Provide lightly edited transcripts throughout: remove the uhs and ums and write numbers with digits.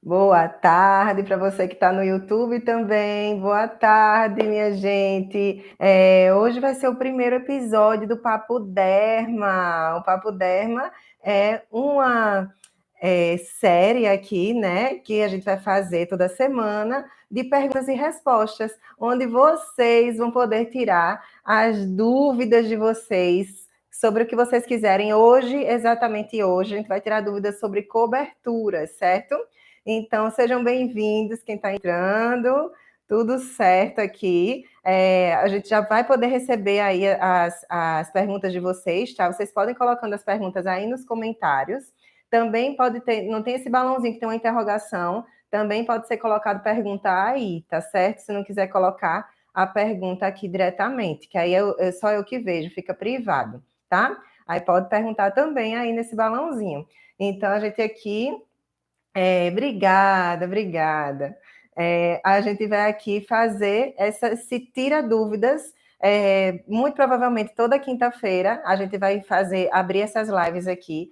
Boa tarde para você que está no YouTube também. Boa tarde, minha gente. Hoje vai ser o primeiro episódio do Papo Derma. O Papo Derma é uma série aqui, né, que a gente vai fazer toda semana de perguntas e respostas, onde vocês vão poder tirar as dúvidas de vocês sobre o que vocês quiserem. Hoje, exatamente hoje, a gente vai tirar dúvidas sobre coberturas, certo? Então, sejam bem-vindos, quem está entrando, tudo certo aqui. A gente já vai poder receber aí as perguntas de vocês, tá? Vocês podem colocando as perguntas aí nos comentários. Também pode ter, não tem esse balãozinho que tem uma interrogação, também pode ser colocado pergunta aí, tá certo? Se não quiser colocar a pergunta aqui diretamente, que aí é só eu que vejo, fica privado, tá? Aí pode perguntar também aí nesse balãozinho. Então, a gente aqui obrigada, obrigada. A gente vai aqui fazer se tira dúvidas. Muito provavelmente toda quinta-feira a gente vai abrir essas lives aqui,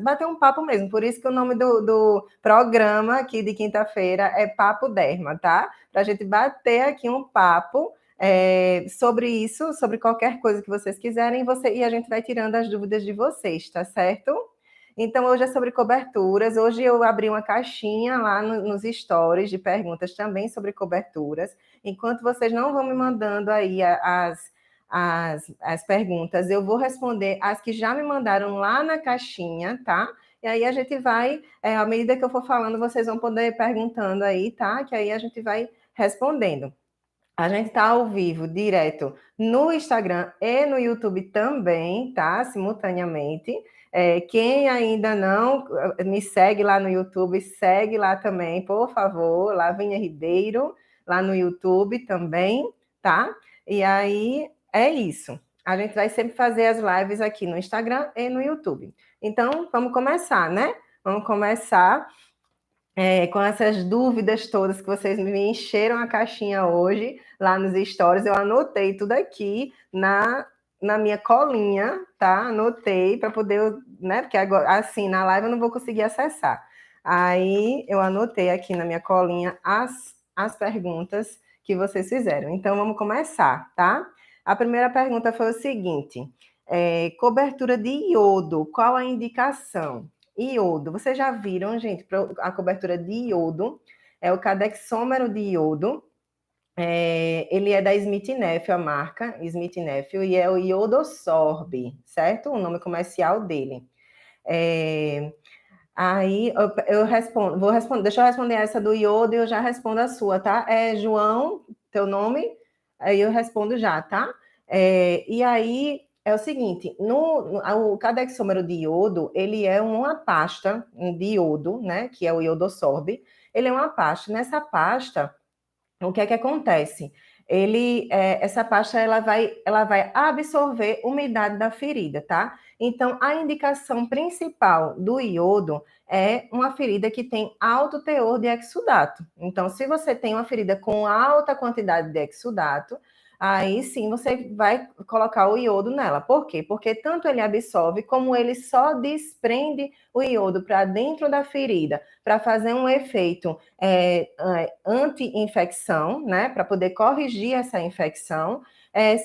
bater um papo mesmo. Por isso que o nome do programa aqui de quinta-feira é Papo Derma, tá? Para a gente bater aqui um papo sobre isso, sobre qualquer coisa que vocês quiserem, e a gente vai tirando as dúvidas de vocês, tá certo? Então, hoje é sobre coberturas. Hoje eu abri uma caixinha lá nos stories de perguntas também sobre coberturas. Enquanto vocês não vão me mandando aí as perguntas, eu vou responder as que já me mandaram lá na caixinha, tá? E aí a gente vai, à medida que eu for falando, vocês vão poder ir perguntando aí, tá? Que aí a gente vai respondendo. A gente está ao vivo, direto, no Instagram e no YouTube também, tá? Simultaneamente. Quem ainda não me segue lá no YouTube, segue lá também, por favor. Lavínia Ribeiro, lá no YouTube também, tá? E aí é isso. A gente vai sempre fazer as lives aqui no Instagram e no YouTube. Então, vamos começar, né? Vamos começar com essas dúvidas todas que vocês me encheram a caixinha hoje, lá nos stories. Eu anotei tudo aqui na minha colinha, tá? Anotei para poder, né? Porque agora, assim, na live eu não vou conseguir acessar. Aí eu anotei aqui na minha colinha as perguntas que vocês fizeram. Então vamos começar, tá? A primeira pergunta foi o seguinte: cobertura de iodo, qual a indicação? Iodo, vocês já viram, gente, a cobertura de iodo, é o cadexômero de iodo, ele é da Smith Nephew, a marca Smith Nephew, e é o Iodosorb, certo? O nome comercial dele. Aí eu respondo, deixa eu responder essa do iodo e eu já respondo a sua, tá? João, teu nome? Aí eu respondo já, tá? E aí é o seguinte, o cadexômero de iodo, ele é uma pasta de iodo, né? Que é o Iodosorb. Ele é uma pasta. Nessa pasta, o que é que acontece? Essa pasta ela vai absorver umidade da ferida, tá? Então, a indicação principal do iodo é uma ferida que tem alto teor de exsudato. Então, se você tem uma ferida com alta quantidade de exsudato, aí sim você vai colocar o iodo nela. Por quê? Porque tanto ele absorve, como ele só desprende o iodo para dentro da ferida, para fazer um efeito anti-infecção, né, para poder corrigir essa infecção,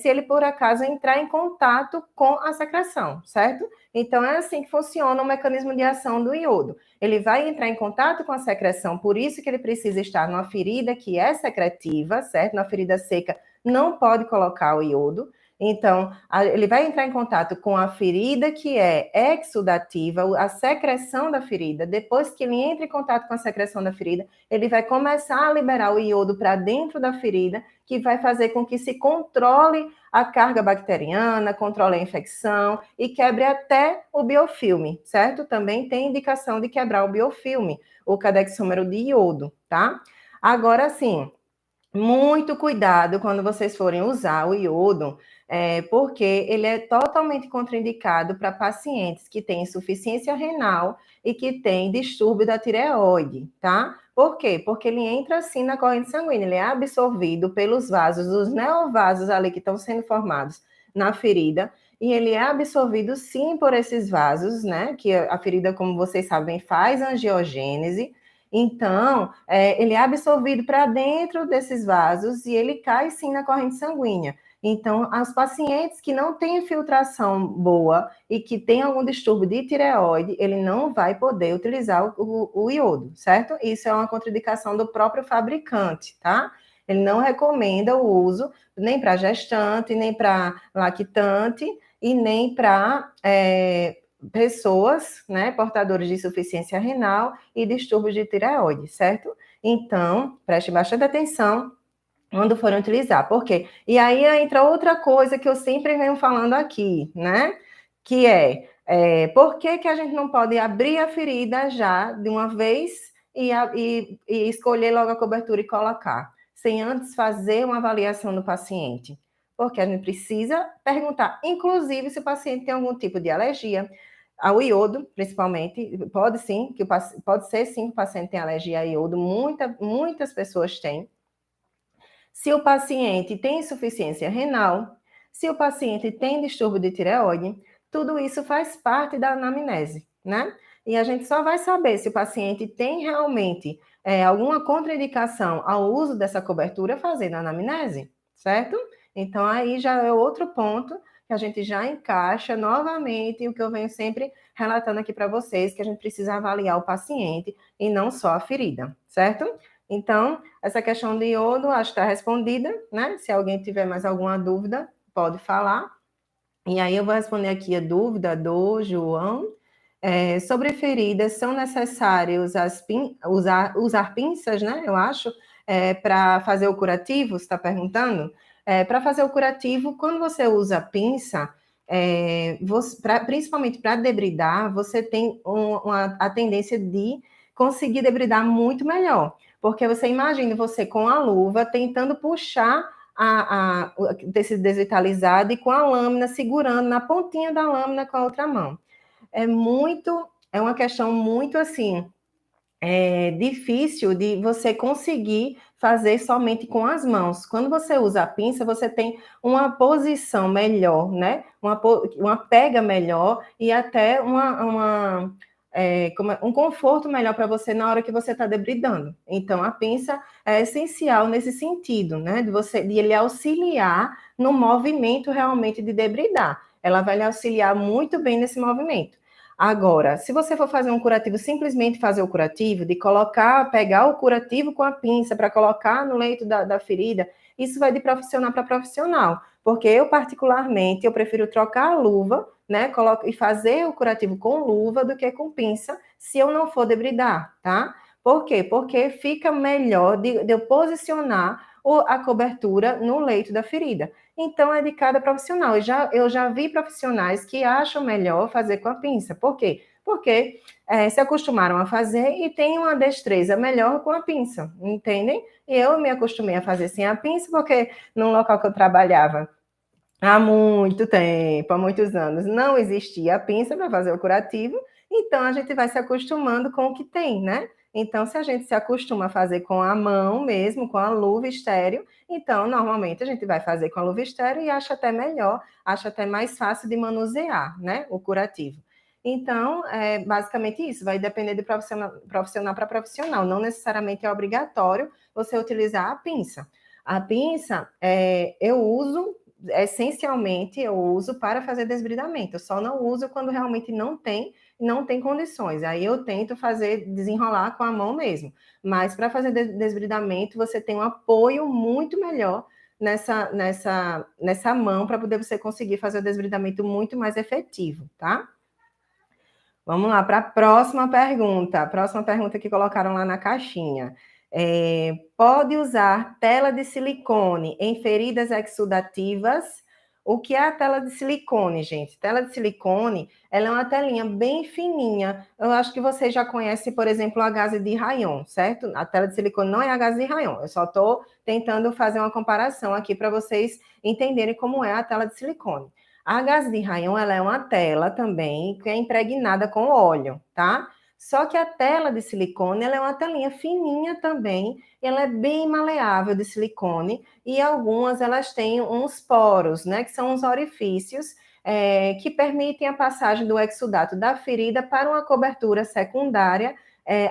se ele por acaso entrar em contato com a secreção, certo? Então é assim que funciona o mecanismo de ação do iodo. Ele vai entrar em contato com a secreção, por isso que ele precisa estar numa ferida que é secretiva, certo? Na ferida seca não pode colocar o iodo. Então, ele vai entrar em contato com a ferida que é exudativa, a secreção da ferida. Depois que ele entra em contato com a secreção da ferida, ele vai começar a liberar o iodo para dentro da ferida, que vai fazer com que se controle a carga bacteriana, controle a infecção e quebre até o biofilme, certo? Também tem indicação de quebrar o biofilme, o cadexômero de iodo, tá? Agora, sim, muito cuidado quando vocês forem usar o iodo, porque ele é totalmente contraindicado para pacientes que têm insuficiência renal e que têm distúrbio da tireoide, tá? Por quê? Porque ele entra assim na corrente sanguínea, ele é absorvido pelos vasos, os neovasos ali que estão sendo formados na ferida, e ele é absorvido sim por esses vasos, né? Que a ferida, como vocês sabem, faz angiogênese, Então, ele é absorvido para dentro desses vasos e ele cai sim na corrente sanguínea. Então, os pacientes que não têm filtração boa e que têm algum distúrbio de tireoide, ele não vai poder utilizar o iodo, certo? Isso é uma contraindicação do próprio fabricante, tá? Ele não recomenda o uso nem para gestante, nem para lactante e nem para pessoas, né, portadores de insuficiência renal e distúrbios de tireoide, certo? Então, preste bastante atenção quando forem utilizar. Por quê? E aí entra outra coisa que eu sempre venho falando aqui, né? Que por que a gente não pode abrir a ferida já de uma vez e escolher logo a cobertura e colocar, sem antes fazer uma avaliação do paciente? Porque a gente precisa perguntar, inclusive, se o paciente tem algum tipo de alergia ao iodo, principalmente. Pode ser sim que o paciente tem alergia a iodo, muitas pessoas têm. Se o paciente tem insuficiência renal, se o paciente tem distúrbio de tireoide, tudo isso faz parte da anamnese, né? E a gente só vai saber se o paciente tem realmente alguma contraindicação ao uso dessa cobertura fazendo a anamnese, certo? Então, aí já é outro ponto que a gente já encaixa novamente o que eu venho sempre relatando aqui para vocês, que a gente precisa avaliar o paciente e não só a ferida, certo? Então, essa questão de iodo, acho que está respondida, né? Se alguém tiver mais alguma dúvida, pode falar. E aí eu vou responder aqui a dúvida do João. Sobre feridas, são necessários usar pinças, né? Eu acho, para fazer o curativo, você está perguntando? Para fazer o curativo, quando você usa pinça, principalmente para debridar, você tem a tendência de conseguir debridar muito melhor. Porque você imagina você com a luva tentando puxar o tecido desvitalizado e com a lâmina segurando na pontinha da lâmina com a outra mão. É uma questão muito assim, difícil de você conseguir fazer somente com as mãos. Quando você usa a pinça, você tem uma posição melhor, né? Uma pega melhor e até um conforto melhor para você na hora que você está debridando. Então, a pinça é essencial nesse sentido, né? De ele auxiliar no movimento realmente de debridar. Ela vai lhe auxiliar muito bem nesse movimento. Agora, se você for fazer um curativo, simplesmente fazer o curativo, de pegar o curativo com a pinça para colocar no leito da ferida, isso vai de profissional para profissional. Porque eu, particularmente, eu prefiro trocar a luva, né, e fazer o curativo com luva do que com pinça, se eu não for debridar, tá? Por quê? Porque fica melhor de eu posicionar a cobertura no leito da ferida. Então, é de cada profissional. Eu já vi profissionais que acham melhor fazer com a pinça. Por quê? Porque se acostumaram a fazer e têm uma destreza melhor com a pinça, entendem? E eu me acostumei a fazer sem a pinça, porque no local que eu trabalhava há muito tempo, há muitos anos, não existia a pinça para fazer o curativo, então a gente vai se acostumando com o que tem, né? Então, se a gente se acostuma a fazer com a mão mesmo, com a luva estéreo, então, normalmente, a gente vai fazer com a luva estéreo e acha até melhor, acha até mais fácil de manusear, né? O curativo. Então, é basicamente isso, vai depender de profissional para profissional, não necessariamente é obrigatório você utilizar a pinça. A pinça, essencialmente, eu uso para fazer desbridamento, eu só não uso quando realmente não tem condições. Aí eu tento desenrolar com a mão mesmo. Mas para fazer desbridamento, você tem um apoio muito melhor nessa mão para poder você conseguir fazer o desbridamento muito mais efetivo, tá? Vamos lá para a próxima pergunta. A próxima pergunta que colocaram lá na caixinha. Pode usar tela de silicone em feridas exudativas? O que é a tela de silicone, gente? Tela de silicone, ela é uma telinha bem fininha. Eu acho que vocês já conhecem, por exemplo, a gaze de rayon, certo? A tela de silicone não é a gaze de rayon. Eu só estou tentando fazer uma comparação aqui para vocês entenderem como é a tela de silicone. A gaze de rayon, ela é uma tela também que é impregnada com óleo, tá? Só que a tela de silicone, ela é uma telinha fininha também, ela é bem maleável de silicone e algumas elas têm uns poros, né, que são uns orifícios que permitem a passagem do exudato da ferida para uma cobertura secundária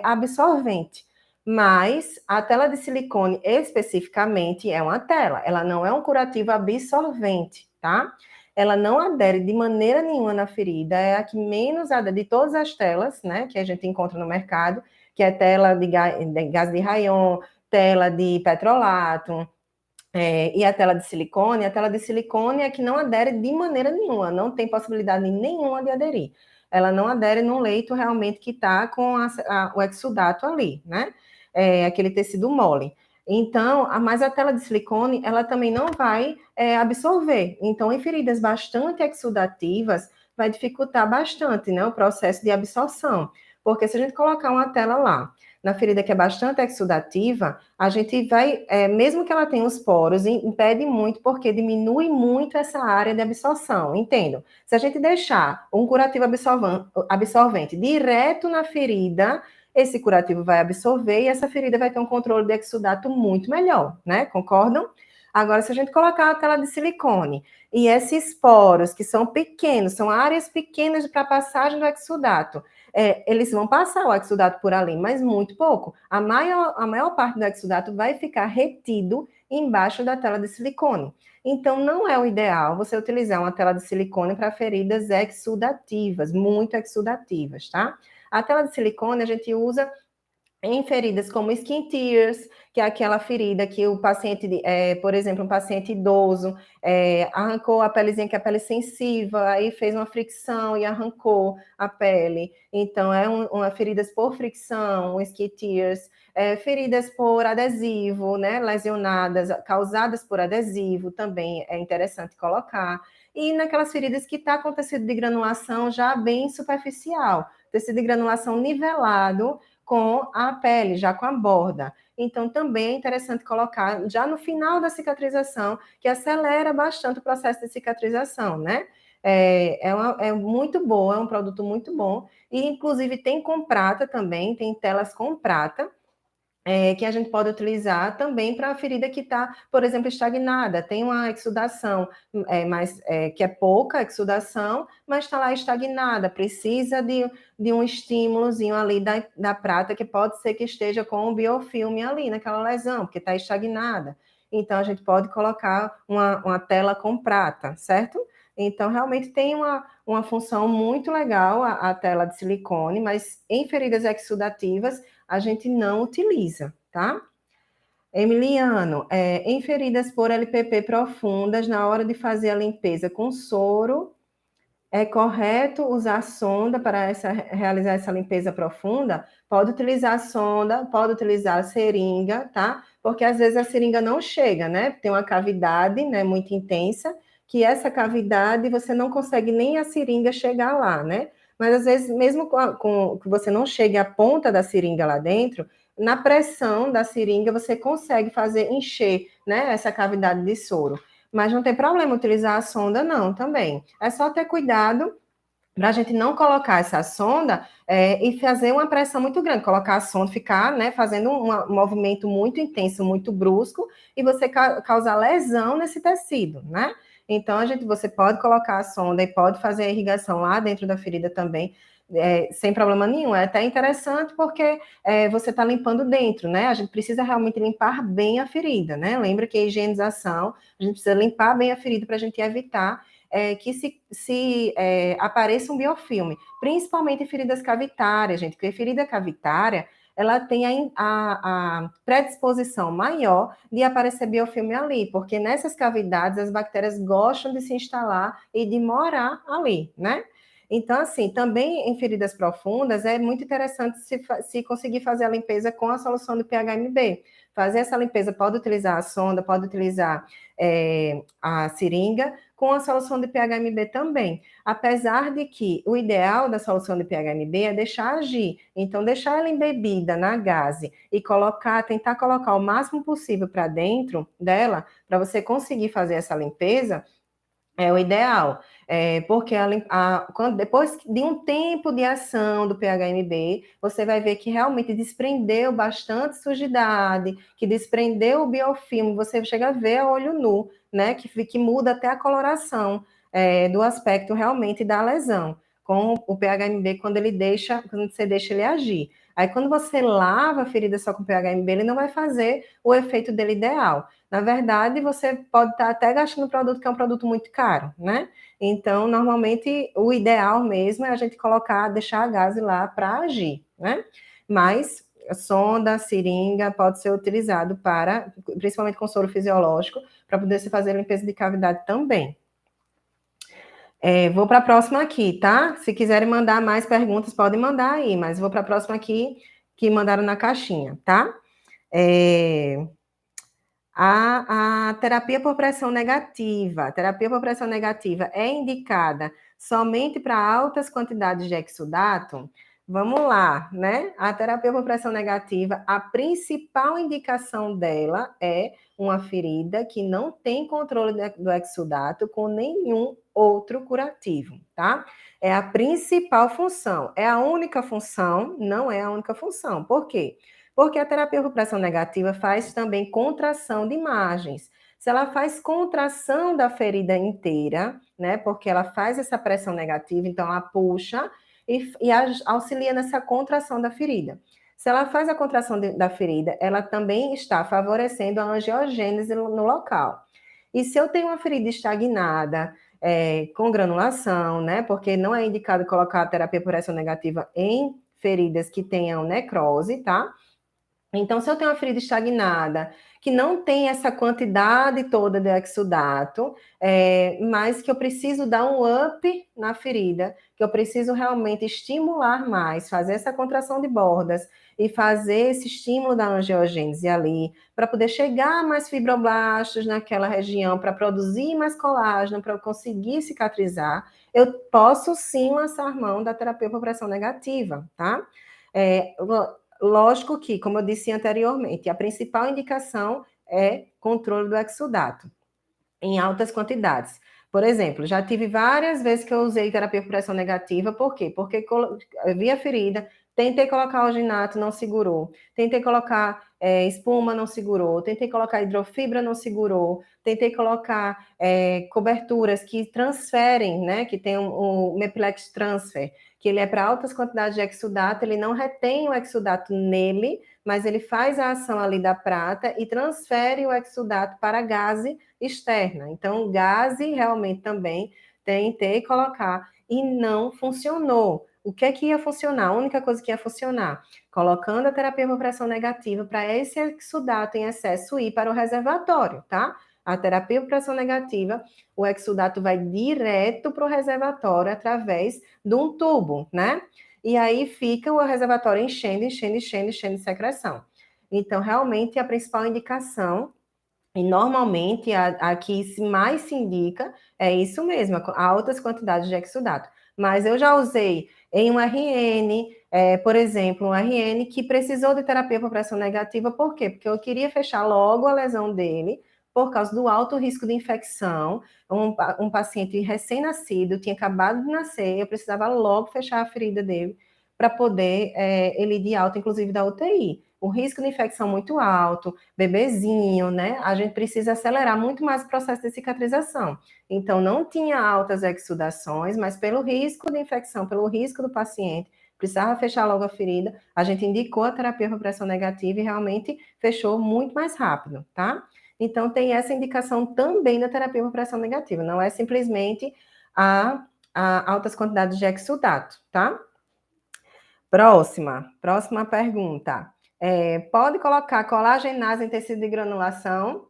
absorvente. Mas a tela de silicone especificamente é uma tela, ela não é um curativo absorvente, tá? Ela não adere de maneira nenhuma na ferida, é a que menos adere de todas as telas, né, que a gente encontra no mercado, que é tela de gás de rayon, tela de petrolato, e a tela de silicone é que não adere de maneira nenhuma, não tem possibilidade nenhuma de aderir. Ela não adere no leito realmente que está com o exudato ali, né? Aquele tecido mole. Então, mas a tela de silicone, ela também não vai absorver. Então, em feridas bastante exudativas, vai dificultar bastante, né, o processo de absorção. Porque se a gente colocar uma tela lá, na ferida que é bastante exudativa, a gente vai, mesmo que ela tenha os poros, impede muito, porque diminui muito essa área de absorção, entendo. Se a gente deixar um curativo absorvente direto na ferida, esse curativo vai absorver e essa ferida vai ter um controle de exudato muito melhor, né? Concordam? Agora, se a gente colocar a tela de silicone e esses poros, que são pequenos, são áreas pequenas para passagem do exudato, eles vão passar o exudato por ali, mas muito pouco. A maior parte do exudato vai ficar retido embaixo da tela de silicone. Então, não é o ideal você utilizar uma tela de silicone para feridas exudativas, muito exudativas, tá? A tela de silicone a gente usa em feridas como skin tears, que é aquela ferida que o paciente, por exemplo, um paciente idoso, arrancou a pelezinha, que é a pele sensível, aí fez uma fricção e arrancou a pele. Então, uma feridas por fricção, um skin tears, feridas por adesivo, né, lesionadas, causadas por adesivo, também é interessante colocar. E naquelas feridas que está acontecendo de granulação já bem superficial, tecido de granulação nivelado, com a pele, já com a borda. Então, também é interessante colocar já no final da cicatrização, que acelera bastante o processo de cicatrização, né? É muito boa, é um produto muito bom. E, inclusive, tem com prata também, tem telas com prata, que a gente pode utilizar também para a ferida que está, por exemplo, estagnada, tem uma exudação, que é pouca exudação, mas está lá estagnada, precisa de um estímulozinho ali da prata, que pode ser que esteja com um biofilme ali naquela lesão, porque está estagnada. Então, a gente pode colocar uma tela com prata, certo? Então, realmente tem uma função muito legal a tela de silicone, mas em feridas exudativas, a gente não utiliza, tá? Emiliano, em feridas por LPP profundas, na hora de fazer a limpeza com soro, é correto usar sonda para realizar essa limpeza profunda? Pode utilizar a sonda, pode utilizar a seringa, tá? Porque às vezes a seringa não chega, né? Tem uma cavidade, né, muito intensa, que essa cavidade você não consegue nem a seringa chegar lá, né? Mas às vezes, mesmo com que você não chegue à ponta da seringa lá dentro, na pressão da seringa você consegue fazer encher, né, essa cavidade de soro. Mas não tem problema utilizar a sonda, não, também. É só ter cuidado para a gente não colocar essa sonda e fazer uma pressão muito grande, colocar a sonda, ficar, né, fazendo um movimento muito intenso, muito brusco, e você causar lesão nesse tecido, né? Então, você pode colocar a sonda e pode fazer a irrigação lá dentro da ferida também, sem problema nenhum. É até interessante porque você está limpando dentro, né? A gente precisa realmente limpar bem a ferida, né? Lembra que a higienização, a gente precisa limpar bem a ferida para a gente evitar que se apareça um biofilme, principalmente em feridas cavitárias, gente, porque ferida cavitária, ela tem a predisposição maior de aparecer biofilme ali, porque nessas cavidades as bactérias gostam de se instalar e de morar ali, né? Então, assim, também em feridas profundas é muito interessante se conseguir fazer a limpeza com a solução de PHMB. Fazer essa limpeza, pode utilizar a sonda, pode utilizar a seringa, com a solução de PHMB também. Apesar de que o ideal da solução de PHMB é deixar agir. Então, deixar ela embebida na gaze e tentar colocar o máximo possível para dentro dela, para você conseguir fazer essa limpeza, é o ideal, porque depois de um tempo de ação do PHMB, você vai ver que realmente desprendeu bastante sujidade, que desprendeu o biofilme, você chega a ver a olho nu, né, que muda até a coloração do aspecto realmente da lesão, com o PHMB quando você deixa ele agir. Aí, quando você lava a ferida só com PHMB, ele não vai fazer o efeito dele ideal. Na verdade, você pode estar até gastando um produto que é um produto muito caro, né? Então, normalmente, o ideal mesmo é a gente colocar, deixar a gase lá para agir, né? Mas a sonda, seringa, pode ser utilizado para, principalmente com soro fisiológico, para poder se fazer limpeza de cavidade também. Vou para a próxima aqui, tá? Se quiserem mandar mais perguntas, podem mandar aí, mas vou para a próxima aqui, que mandaram na caixinha, tá? A terapia por pressão negativa. A terapia por pressão negativa é indicada somente para altas quantidades de exudato? Vamos lá, né? A terapia por pressão negativa, a principal indicação dela é uma ferida que não tem controle do exudato com nenhum outro curativo, tá? É a principal função. É a única função? Não é a única função. Por quê? Porque a terapia por pressão negativa faz também contração de margens. Se ela faz contração da ferida inteira, né? Porque ela faz essa pressão negativa, então ela puxa e auxilia nessa contração da ferida. Se ela faz a contração da ferida, ela também está favorecendo a angiogênese no local. E se eu tenho uma ferida estagnada, com granulação, né? Porque não é indicado colocar a terapia por pressão negativa em feridas que tenham necrose, tá? Então, se eu tenho uma ferida estagnada, que não tem essa quantidade toda de exudato, mas que eu preciso dar um up na ferida, que eu preciso realmente estimular mais, fazer essa contração de bordas e fazer esse estímulo da angiogênese ali, para poder chegar mais fibroblastos naquela região, para produzir mais colágeno, para eu conseguir cicatrizar, eu posso sim lançar mão da terapia por pressão negativa, tá? Lógico que, como eu disse anteriormente, a principal indicação é controle do exudato em altas quantidades. Por exemplo, já tive várias vezes que eu usei terapia por pressão negativa, por quê? Porque eu vi a ferida, tentei colocar alginato, não segurou. Tentei colocar espuma, não segurou. Tentei colocar hidrofibra, não segurou. Tentei colocar coberturas que transferem, né? Que tem o Mepilex Transfer, que ele é para altas quantidades de exudato, ele não retém o exudato nele, mas ele faz a ação ali da prata e transfere o exudato para a gase externa. Então, gase realmente também tentei colocar e não funcionou. O que é que ia funcionar? A única coisa que ia funcionar, colocando a terapia por pressão negativa para esse exudato em excesso ir para o reservatório, tá? A terapia por pressão negativa, o exudato vai direto para o reservatório através de um tubo, né? E aí fica o reservatório enchendo, enchendo, enchendo, enchendo de secreção. Então, realmente, a principal indicação, e normalmente a que mais se indica é isso mesmo, altas quantidades de exudato. Mas eu já usei em um RN, por exemplo, um RN que precisou de terapia por pressão negativa, por quê? Porque eu queria fechar logo a lesão dele, por causa do alto risco de infecção. Um paciente recém-nascido, tinha acabado de nascer, eu precisava logo fechar a ferida dele para poder ele ir de alta, inclusive da UTI. O risco de infecção muito alto, bebezinho, né? A gente precisa acelerar muito mais o processo de cicatrização. Então, não tinha altas exudações, mas pelo risco de infecção, pelo risco do paciente, precisava fechar logo a ferida, a gente indicou a terapia por pressão negativa e realmente fechou muito mais rápido, tá? Então, tem essa indicação também da terapia por pressão negativa, não é simplesmente a altas quantidades de exudato, tá? Próxima pergunta. Pode colocar colagenase em tecido de granulação?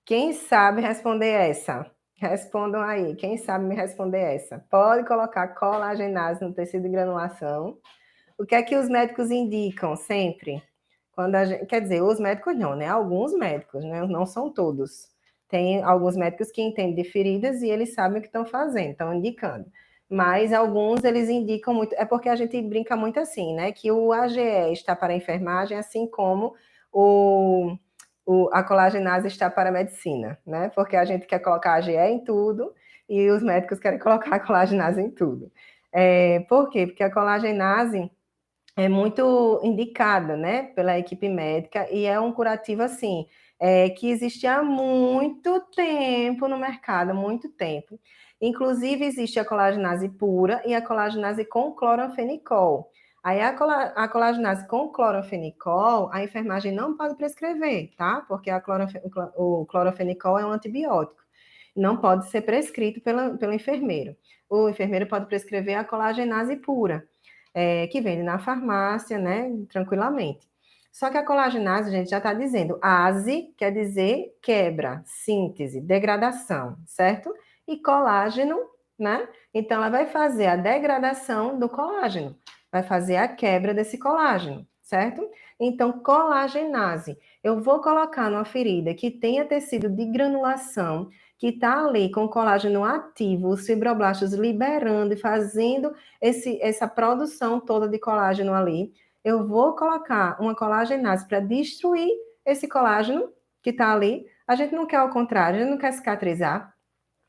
Quem sabe responder essa? Respondam aí, quem sabe me responder essa? Pode colocar colagenase no tecido de granulação? O que é que os médicos indicam sempre? Quer dizer, os médicos não, né? Alguns médicos, né? Não são todos. Tem alguns médicos que entendem de feridas e eles sabem o que estão fazendo, estão indicando. Mas alguns eles indicam muito, é porque a gente brinca muito assim, né? Que o AGE está para a enfermagem, assim como a colagenase está para a medicina, né? Porque a gente quer colocar a AGE em tudo e os médicos querem colocar a colagenase em tudo. Por quê? Porque a colagenase é muito indicada, né, pela equipe médica e é um curativo, assim, que existe há muito tempo no mercado, muito tempo. Inclusive, existe a colagenase pura e a colagenase com cloranfenicol. Aí a colagenase com clorofenicol, a enfermagem não pode prescrever, tá? Porque o clorofenicol é um antibiótico. Não pode ser prescrito pelo enfermeiro. O enfermeiro pode prescrever a colagenase pura, que vende na farmácia, né? Tranquilamente. Só que a colagenase, gente, já está dizendo, ase quer dizer quebra, síntese, degradação, certo? E colágeno, né? Então, ela vai fazer a degradação do colágeno, vai fazer a quebra desse colágeno, certo? Então, colagenase. Eu vou colocar numa ferida que tenha tecido de granulação, que está ali com colágeno ativo, os fibroblastos liberando e fazendo essa produção toda de colágeno ali. Eu vou colocar uma colagenase para destruir esse colágeno que está ali. A gente não quer ao contrário, a gente não quer cicatrizar.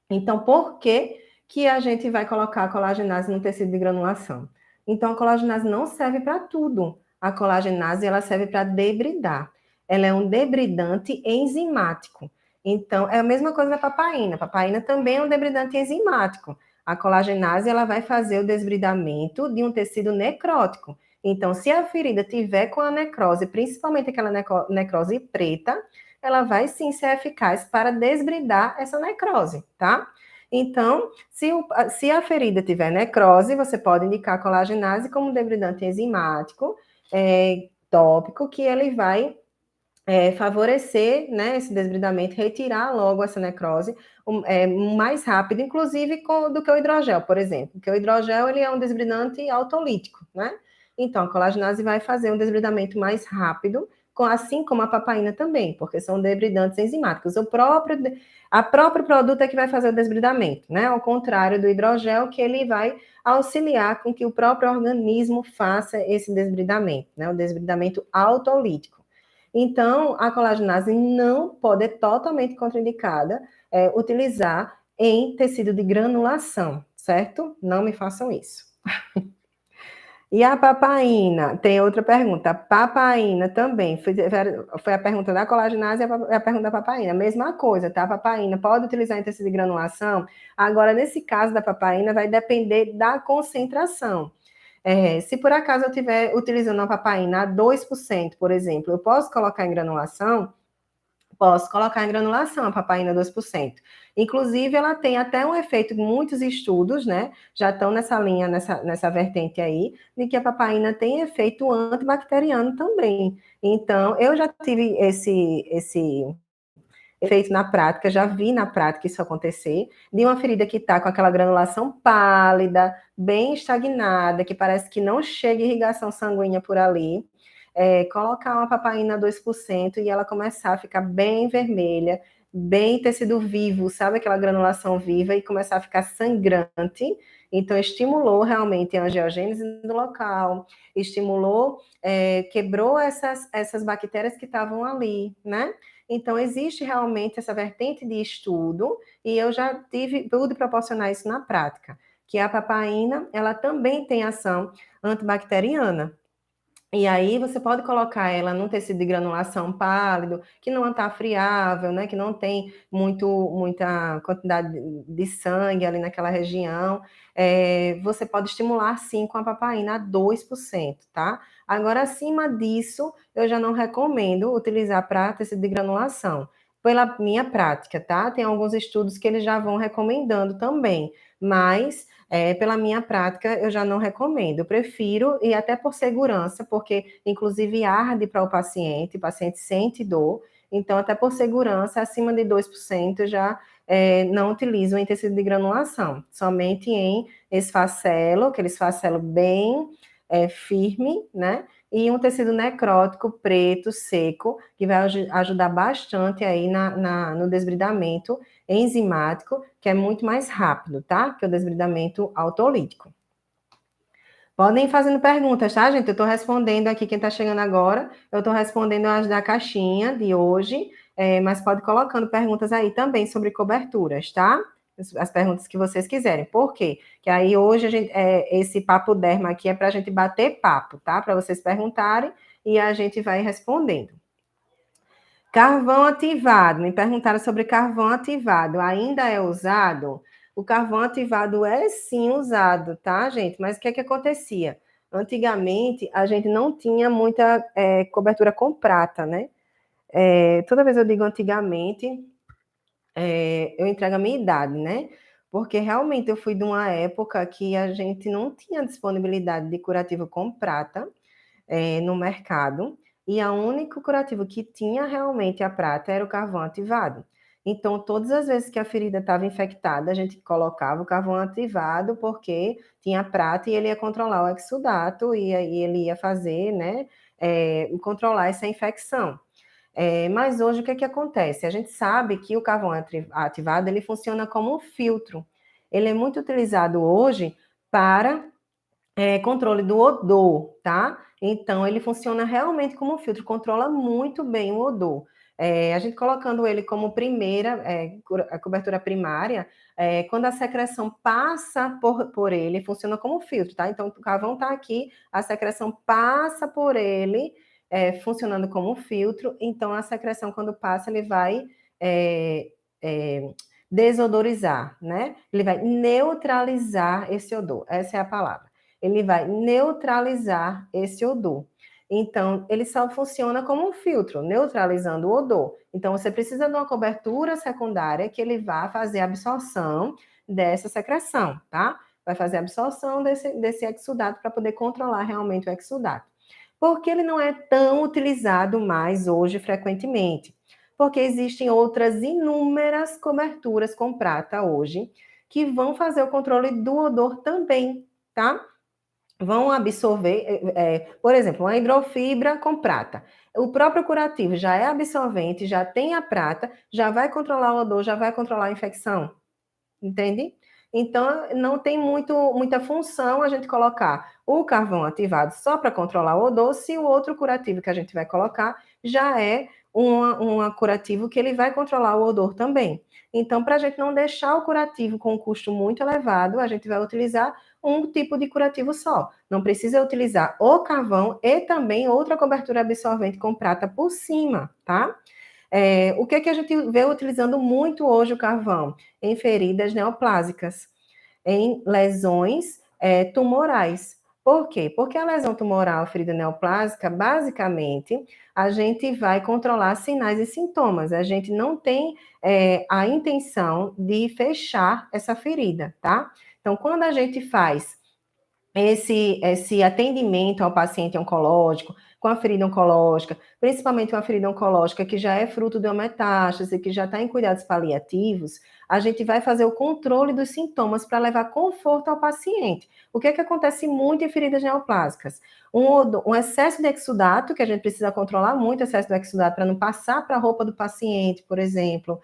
Então, por que a gente vai colocar a colagenase no tecido de granulação? Então, a colagenase não serve para tudo. A colagenase, ela serve para debridar. Ela é um debridante enzimático. Então, é a mesma coisa da papaína. A papaína também é um debridante enzimático. A colagenase, ela vai fazer o desbridamento de um tecido necrótico. Então, se a ferida tiver com a necrose, principalmente aquela necrose preta, ela vai sim ser eficaz para desbridar essa necrose, tá? Então, se a ferida tiver necrose, você pode indicar a colagenase como debridante enzimático, tópico, que ele vai favorecer, né, esse desbridamento, retirar logo essa necrose mais rápido, inclusive do que o hidrogel, por exemplo, porque o hidrogel ele é um desbridante autolítico, né? Então, a colagenase vai fazer um desbridamento mais rápido, assim como a papaína também, porque são debridantes enzimáticos. A próprio produto é que vai fazer o desbridamento, né? Ao contrário do hidrogel, que ele vai auxiliar com que o próprio organismo faça esse desbridamento, né? O desbridamento autolítico. Então, a colagenase não pode, é totalmente contraindicada, utilizar em tecido de granulação, certo? Não me façam isso. E a papaína? Tem outra pergunta. A papaína também. Foi a pergunta da colagenase e a pergunta da papaína. Mesma coisa, tá? A papaína pode utilizar em tecido de granulação? Agora, nesse caso da papaína, vai depender da concentração. Se por acaso eu estiver utilizando a papaína a 2%, por exemplo, eu posso colocar em granulação? Posso colocar em granulação a papaína 2%. Inclusive, ela tem até um efeito, muitos estudos, né, já estão nessa linha, nessa vertente aí, de que a papaína tem efeito antibacteriano também. Então, eu já tive esse efeito na prática, já vi na prática isso acontecer, de uma ferida que está com aquela granulação pálida, bem estagnada, que parece que não chega irrigação sanguínea por ali, colocar uma papaína 2% e ela começar a ficar bem vermelha, bem tecido vivo, sabe aquela granulação viva, e começar a ficar sangrante. Então, estimulou realmente a angiogênese no local, estimulou, quebrou essas bactérias que estavam ali, né? Então, existe realmente essa vertente de estudo, e eu já pude proporcionar isso na prática, que a papaína, ela também tem ação antibacteriana. E aí você pode colocar ela num tecido de granulação pálido, que não está friável, né? Que não tem muita quantidade de sangue ali naquela região. Você pode estimular sim com a papaína a 2%, tá? Agora, acima disso, eu já não recomendo utilizar para tecido de granulação. Pela minha prática, tá? Tem alguns estudos que eles já vão recomendando também, mas pela minha prática, eu já não recomendo. Eu prefiro, e até por segurança, porque inclusive arde para o paciente sente dor, então, até por segurança, acima de 2% eu já não utilizo em tecido de granulação, somente em esfacelo, aquele esfacelo bem firme, né? E um tecido necrótico preto, seco, que vai ajudar bastante aí no desbridamento enzimático, que é muito mais rápido, tá? Que o desbridamento autolítico. Podem ir fazendo perguntas, tá, gente? Eu estou respondendo aqui, quem está chegando agora, eu estou respondendo as da caixinha de hoje, mas pode ir colocando perguntas aí também sobre coberturas, tá? As perguntas que vocês quiserem. Por quê? Que aí hoje esse papo derma aqui é para a gente bater papo, tá? Para vocês perguntarem e a gente vai respondendo. Carvão ativado. Me perguntaram sobre carvão ativado. Ainda é usado? O carvão ativado é sim usado, tá, gente? Mas o que é que acontecia? Antigamente, a gente não tinha muita cobertura com prata, né? Toda vez eu digo antigamente, eu entrego a minha idade, né? Porque realmente eu fui de uma época que a gente não tinha disponibilidade de curativo com prata no mercado, e o único curativo que tinha realmente a prata era o carvão ativado. Então, todas as vezes que a ferida estava infectada, a gente colocava o carvão ativado, porque tinha prata e ele ia controlar o exudato, e aí ele ia fazer, né, controlar essa infecção. Mas hoje o que acontece? A gente sabe que o carvão ativado ele funciona como um filtro. Ele é muito utilizado hoje para controle do odor, tá? Então, ele funciona realmente como um filtro, controla muito bem o odor. A gente colocando ele como primeira, a cobertura primária, quando a secreção passa por ele, funciona como um filtro, tá? Então, o carvão está aqui, a secreção passa por ele, funcionando como um filtro, então a secreção, quando passa, ele vai é, é, desodorizar, né? Ele vai neutralizar esse odor, essa é a palavra. Ele vai neutralizar esse odor. Então, ele só funciona como um filtro, neutralizando o odor. Então, você precisa de uma cobertura secundária que ele vá fazer a absorção dessa secreção, tá? Vai fazer a absorção desse exudato para poder controlar realmente o exudato. Por que ele não é tão utilizado mais hoje frequentemente? Porque existem outras inúmeras coberturas com prata hoje que vão fazer o controle do odor também, tá? Vão absorver, por exemplo, uma hidrofibra com prata. O próprio curativo já é absorvente, já tem a prata, já vai controlar o odor, já vai controlar a infecção, entende? Então, não tem muita função a gente colocar o carvão ativado só para controlar o odor, se o outro curativo que a gente vai colocar já é um curativo que ele vai controlar o odor também. Então, para a gente não deixar o curativo com um custo muito elevado, a gente vai utilizar um tipo de curativo só. Não precisa utilizar o carvão e também outra cobertura absorvente com prata por cima, tá? O que a gente vê utilizando muito hoje o carvão? Em feridas neoplásicas, em lesões tumorais. Por quê? Porque a lesão tumoral, a ferida neoplásica, basicamente, a gente vai controlar sinais e sintomas. A gente não tem a intenção de fechar essa ferida, tá? Então, quando a gente faz esse atendimento ao paciente oncológico, com a ferida oncológica, principalmente uma ferida oncológica que já é fruto de uma metástase, que já está em cuidados paliativos, a gente vai fazer o controle dos sintomas para levar conforto ao paciente. O que acontece muito em feridas neoplásicas? Um excesso de exudato, que a gente precisa controlar muito o excesso do exudato para não passar para a roupa do paciente, por exemplo,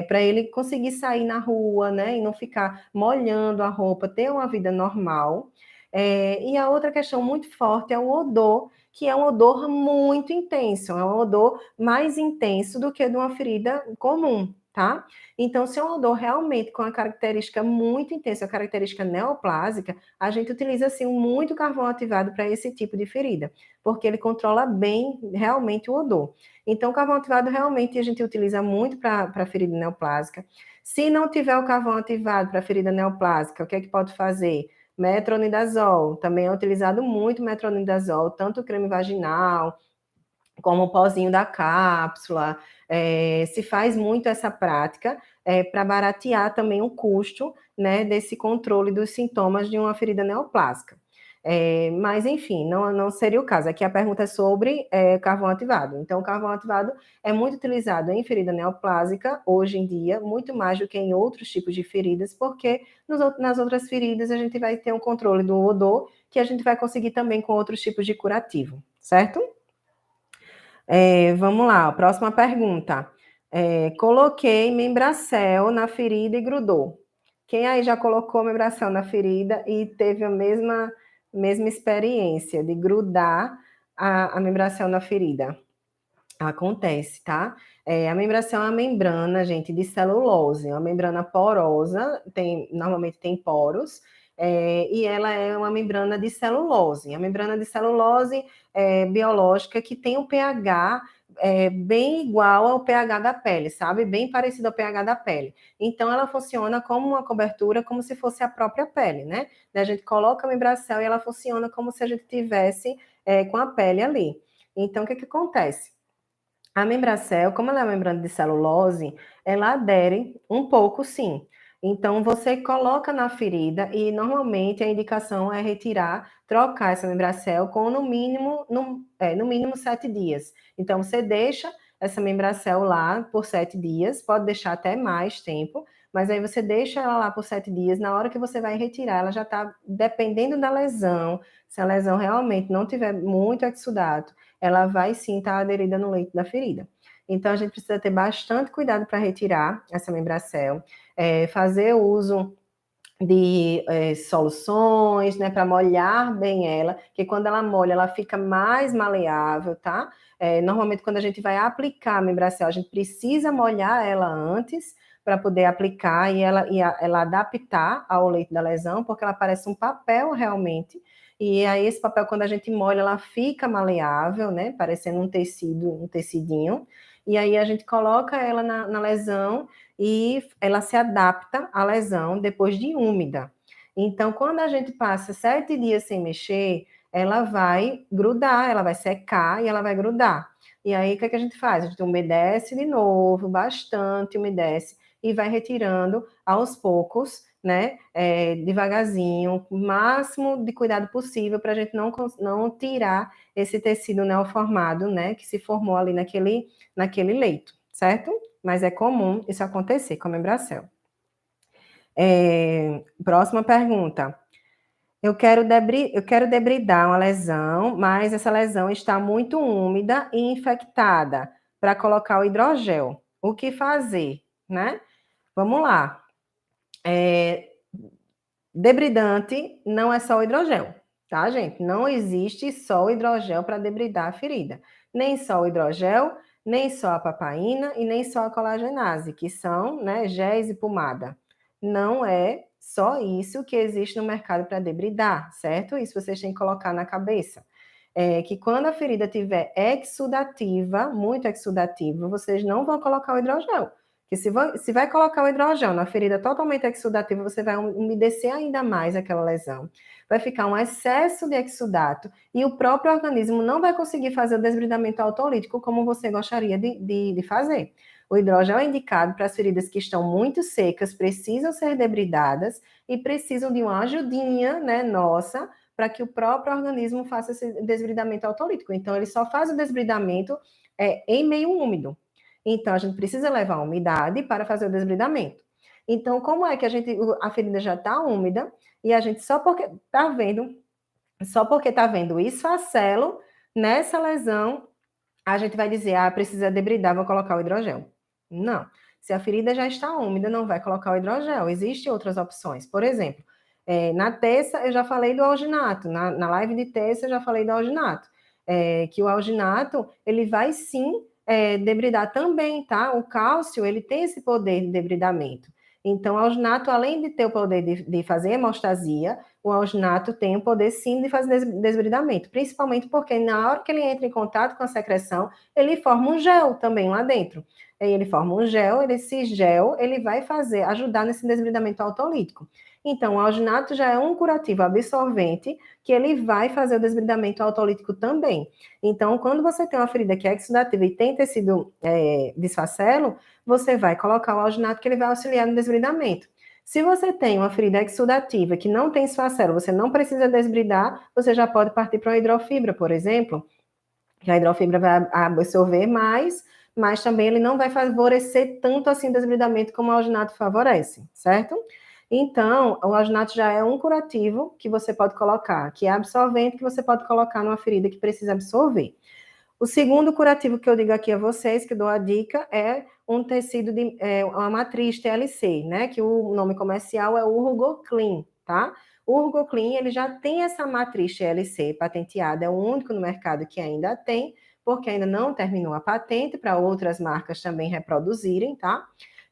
para ele conseguir sair na rua, né, e não ficar molhando a roupa, ter uma vida normal. E a outra questão muito forte é o odor, que é um odor muito intenso, é um odor mais intenso do que de uma ferida comum, tá? Então, se é um odor realmente com a característica muito intensa, a característica neoplásica, a gente utiliza, assim, muito carvão ativado para esse tipo de ferida, porque ele controla bem, realmente, o odor. Então, o carvão ativado, realmente, a gente utiliza muito para ferida neoplásica. Se não tiver o carvão ativado para ferida neoplásica, o que é que pode fazer? Metronidazol, também é utilizado muito metronidazol, tanto o creme vaginal, como o pozinho da cápsula, se faz muito essa prática para baratear também o custo, né, desse controle dos sintomas de uma ferida neoplásica. Mas, enfim, não seria o caso. Aqui a pergunta é sobre carvão ativado. Então, o carvão ativado é muito utilizado em ferida neoplásica, hoje em dia, muito mais do que em outros tipos de feridas, porque nas outras feridas a gente vai ter um controle do odor, que a gente vai conseguir também com outros tipos de curativo, certo? Vamos lá, próxima pergunta. Coloquei membracel na ferida e grudou. Quem aí já colocou membracel na ferida e teve a mesma experiência de grudar a membracel na ferida? Acontece, tá? A membracel é uma membrana, gente, de celulose, é uma membrana porosa, normalmente tem poros, e ela é uma membrana de celulose. A membrana de celulose biológica que tem um pH bem igual ao pH da pele, sabe? Bem parecido ao pH da pele. Então, ela funciona como uma cobertura, como se fosse a própria pele, né? A gente coloca a Membracel e ela funciona como se a gente tivesse com a pele ali. Então, o que acontece? A Membracel, como ela é uma membrana de celulose, ela adere um pouco, sim. Então, você coloca na ferida e, normalmente, a indicação é retirar, trocar essa Membracel com, no mínimo 7 dias. Então, você deixa essa Membracel lá por 7 dias, pode deixar até mais tempo, mas aí você deixa ela lá por 7 dias, na hora que você vai retirar, ela já está, dependendo da lesão, se a lesão realmente não tiver muito exudato, ela vai sim estar aderida no leito da ferida. Então, a gente precisa ter bastante cuidado para retirar essa Membracel, fazer uso de soluções, né, para molhar bem ela, que quando ela molha, ela fica mais maleável, tá? Normalmente, quando a gente vai aplicar a Membracel, a gente precisa molhar ela antes, para poder aplicar ela adaptar ao leito da lesão, porque ela parece um papel realmente, e aí esse papel, quando a gente molha, ela fica maleável, né, parecendo um tecido, um tecidinho, e aí a gente coloca ela na lesão, e ela se adapta à lesão depois de úmida. Então, quando a gente passa 7 dias sem mexer, ela vai grudar, ela vai secar e ela vai grudar. E aí, o que a gente faz? A gente umedece de novo, bastante umedece, e vai retirando aos poucos, né, devagarzinho, o máximo de cuidado possível para a gente não tirar esse tecido neoformado, né, que se formou ali naquele leito, certo? Mas é comum isso acontecer com a Membracel. Próxima pergunta. Eu quero debridar uma lesão, mas essa lesão está muito úmida e infectada para colocar o hidrogel. O que fazer, né? Vamos lá. Debridante não é só o hidrogel, tá, gente? Não existe só o hidrogel para debridar a ferida. Nem só o hidrogel, nem só a papaina e nem só a colagenase, que são, né, géis e pomada. Não é só isso que existe no mercado para debridar, certo? Isso vocês têm que colocar na cabeça. Que quando a ferida tiver exudativa, muito exudativa, vocês não vão colocar o hidrogel. Que se vai colocar o hidrogel na ferida totalmente exudativa, você vai umedecer ainda mais aquela lesão. Vai ficar um excesso de exudato e o próprio organismo não vai conseguir fazer o desbridamento autolítico como você gostaria de fazer. O hidrogel é indicado para as feridas que estão muito secas, precisam ser debridadas e precisam de uma ajudinha, né, nossa, para que o próprio organismo faça esse desbridamento autolítico. Então, ele só faz o desbridamento em meio úmido. Então, a gente precisa levar a umidade para fazer o desbridamento. Então, como é que a ferida já está úmida e a gente só porque está vendo o esfacelo nessa lesão, a gente vai dizer, precisa debridar, vou colocar o hidrogel. Não. Se a ferida já está úmida, não vai colocar o hidrogel. Existem outras opções. Por exemplo, na terça eu já falei do alginato. Na live de terça eu já falei do alginato. Que o alginato, ele vai sim debridar também, tá? O cálcio, ele tem esse poder de debridamento. Então, o alginato, além de ter o poder de fazer hemostasia, o alginato tem o poder sim de fazer desbridamento, principalmente porque na hora que ele entra em contato com a secreção, ele forma um gel também lá dentro. Aí ele forma um gel, esse gel ele vai ajudar nesse desbridamento autolítico. Então, o alginato já é um curativo absorvente que ele vai fazer o desbridamento autolítico também. Então, quando você tem uma ferida que é exudativa e tem tecido desfacelo, você vai colocar o alginato que ele vai auxiliar no desbridamento. Se você tem uma ferida exudativa que não tem esfacelo, você não precisa desbridar, você já pode partir para a hidrofibra, por exemplo, que a hidrofibra vai absorver mais, mas também ele não vai favorecer tanto assim o desbridamento como o alginato favorece, certo? Então, o alginato já é um curativo que você pode colocar, que é absorvente que você pode colocar numa ferida que precisa absorver. O segundo curativo que eu digo aqui a vocês, que dou a dica, é um tecido uma matriz TLC, né? Que o nome comercial é Urgoclean, tá? O Urgoclean, ele já tem essa matriz TLC patenteada, é o único no mercado que ainda tem, porque ainda não terminou a patente para outras marcas também reproduzirem, tá?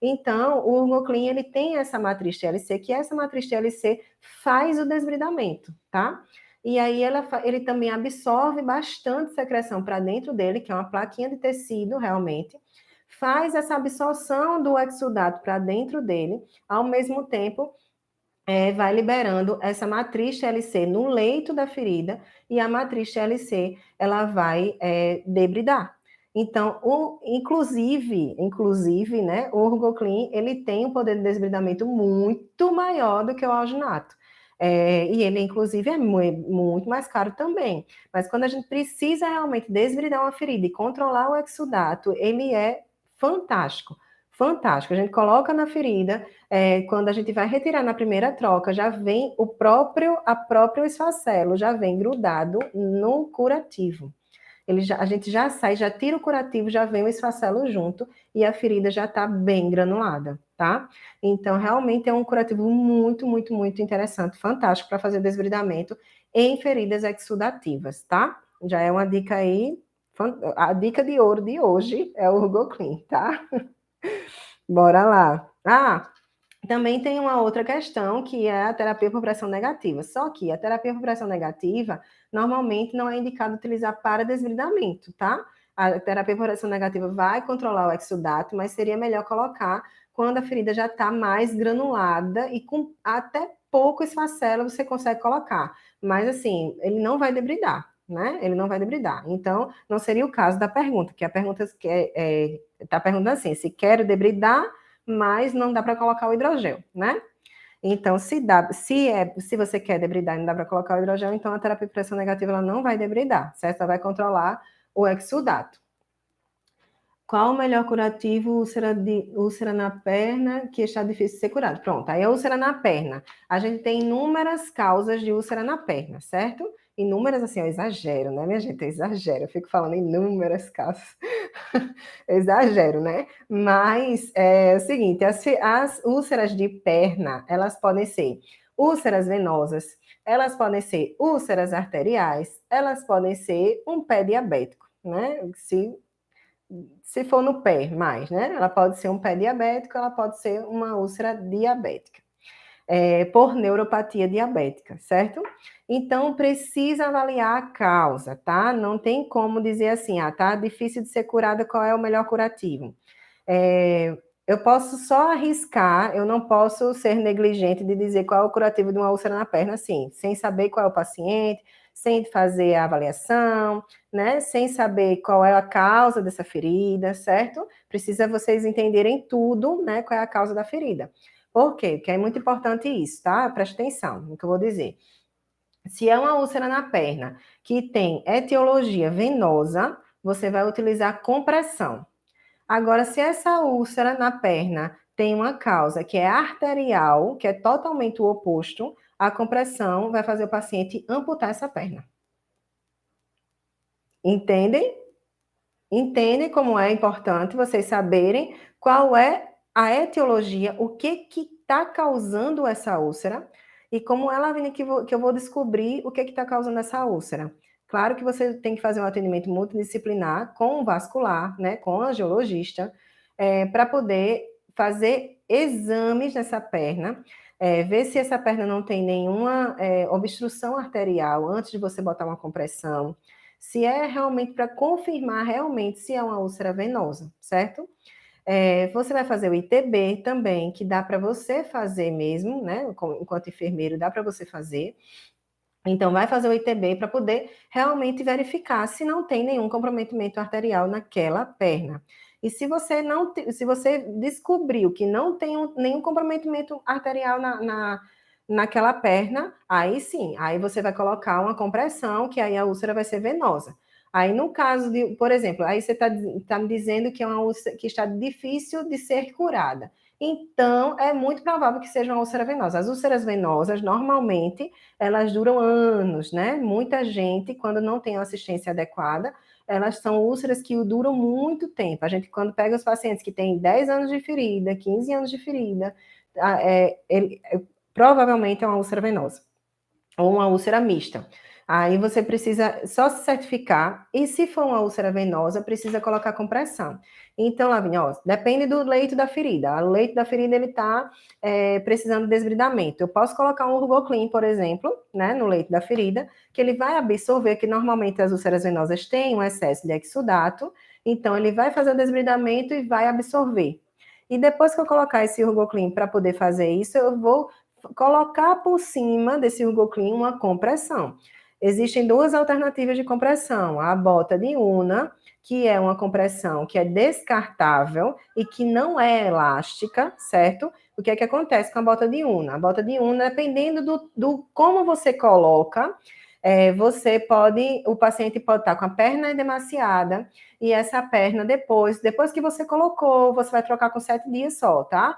Então, o Urgoclean, ele tem essa matriz TLC, que essa matriz TLC faz o desbridamento, tá? e aí ele também absorve bastante secreção para dentro dele, que é uma plaquinha de tecido, realmente, faz essa absorção do exudato para dentro dele, ao mesmo tempo vai liberando essa matriz TLC no leito da ferida, e a matriz TLC ela vai debridar. Então, inclusive, né, o Orgoclean, ele tem um poder de desbridamento muito maior do que o alginato. E ele, inclusive, é muito mais caro também. Mas quando a gente precisa realmente desbridar uma ferida e controlar o exudato, ele é fantástico. Fantástico. A gente coloca na ferida, quando a gente vai retirar na primeira troca, já vem a próprio esfacelo, já vem grudado no curativo. A gente já sai, já tira o curativo, já vem o esfacelo junto e a ferida já está bem granulada, tá? Então, realmente é um curativo muito, muito, muito interessante, fantástico para fazer desbridamento em feridas exudativas, tá? Já é uma dica aí, a dica de ouro de hoje é o Orgoclean, tá? Bora lá. Também tem uma outra questão, que é a terapia por pressão negativa. Só que a terapia por pressão negativa, normalmente não é indicado utilizar para desbridamento, tá? A terapia por pressão negativa vai controlar o exudato, mas seria melhor colocar quando a ferida já está mais granulada e com até pouco esfacelo você consegue colocar. Mas, assim, ele não vai debridar, né? Ele não vai debridar. Então, não seria o caso da pergunta, que a pergunta está perguntando assim, se quero debridar, mas não dá para colocar o hidrogel, né? Então, se você quer debridar e não dá para colocar o hidrogel, então a terapia de pressão negativa ela não vai debridar, certo? Ela vai controlar o exudato. Qual o melhor curativo? Úlcera na perna que está difícil de ser curado. Pronto, aí a úlcera na perna. A gente tem inúmeras causas de úlcera na perna, certo? Inúmeras, assim, eu exagero, né, minha gente? Eu exagero, eu fico falando inúmeras causas. Eu exagero, né? Mas é o seguinte, as úlceras de perna, elas podem ser úlceras venosas, elas podem ser úlceras arteriais, elas podem ser um pé diabético, né? Se for no pé mais, né? Ela pode ser um pé diabético, ela pode ser uma úlcera diabética, por neuropatia diabética, certo? Então, precisa avaliar a causa, tá? Não tem como dizer assim, tá difícil de ser curada, qual é o melhor curativo? Eu posso só arriscar, eu não posso ser negligente de dizer qual é o curativo de uma úlcera na perna, assim, sem saber qual é o paciente, sem fazer a avaliação, né? Sem saber qual é a causa dessa ferida, certo? Precisa vocês entenderem tudo, né? Qual é a causa da ferida. Por quê? Porque é muito importante isso, tá? Preste atenção no que eu vou dizer. Se é uma úlcera na perna que tem etiologia venosa, você vai utilizar compressão. Agora, se essa úlcera na perna tem uma causa que é arterial, que é totalmente o oposto, a compressão vai fazer o paciente amputar essa perna. Entendem? Entendem como é importante vocês saberem qual é a etiologia, o que está causando essa úlcera e como ela vem que eu vou descobrir o que está causando essa úlcera. Claro que você tem que fazer um atendimento multidisciplinar com o vascular, né, com o angiologista, para poder fazer exames nessa perna, ver se essa perna não tem nenhuma obstrução arterial antes de você botar uma compressão, se é realmente para confirmar realmente se é uma úlcera venosa, certo? Você vai fazer o ITB também, que dá para você fazer mesmo, né? Enquanto enfermeiro, dá para você fazer. Então, vai fazer o ITB para poder realmente verificar se não tem nenhum comprometimento arterial naquela perna. E se você descobriu que não tem nenhum comprometimento arterial naquela perna, aí sim, aí você vai colocar uma compressão, que aí a úlcera vai ser venosa. Aí, no caso de, por exemplo, aí você tá me dizendo que é uma úlcera que está difícil de ser curada. Então, é muito provável que seja uma úlcera venosa. As úlceras venosas, normalmente, elas duram anos, né? Muita gente, quando não tem assistência adequada, elas são úlceras que duram muito tempo. A gente, quando pega os pacientes que têm 10 anos de ferida, 15 anos de ferida, provavelmente é uma úlcera venosa ou uma úlcera mista. Aí você precisa só se certificar, e se for uma úlcera venosa, precisa colocar compressão. Então, Lavínia, ó, depende do leito da ferida. O leito da ferida, ele tá precisando de desbridamento. Eu posso colocar um Urgoclean, por exemplo, né, no leito da ferida, que ele vai absorver, que normalmente as úlceras venosas têm um excesso de exudato, então ele vai fazer o desbridamento e vai absorver. E depois que eu colocar esse Urgoclean para poder fazer isso, eu vou colocar por cima desse Urgoclean uma compressão. Existem duas alternativas de compressão. A bota de Una, que é uma compressão que é descartável e que não é elástica, certo? O que é que acontece com a bota de Una? A bota de Una, dependendo do como você coloca, o paciente pode estar com a perna edemaciada e essa perna depois que você colocou, você vai trocar com 7 dias só, tá?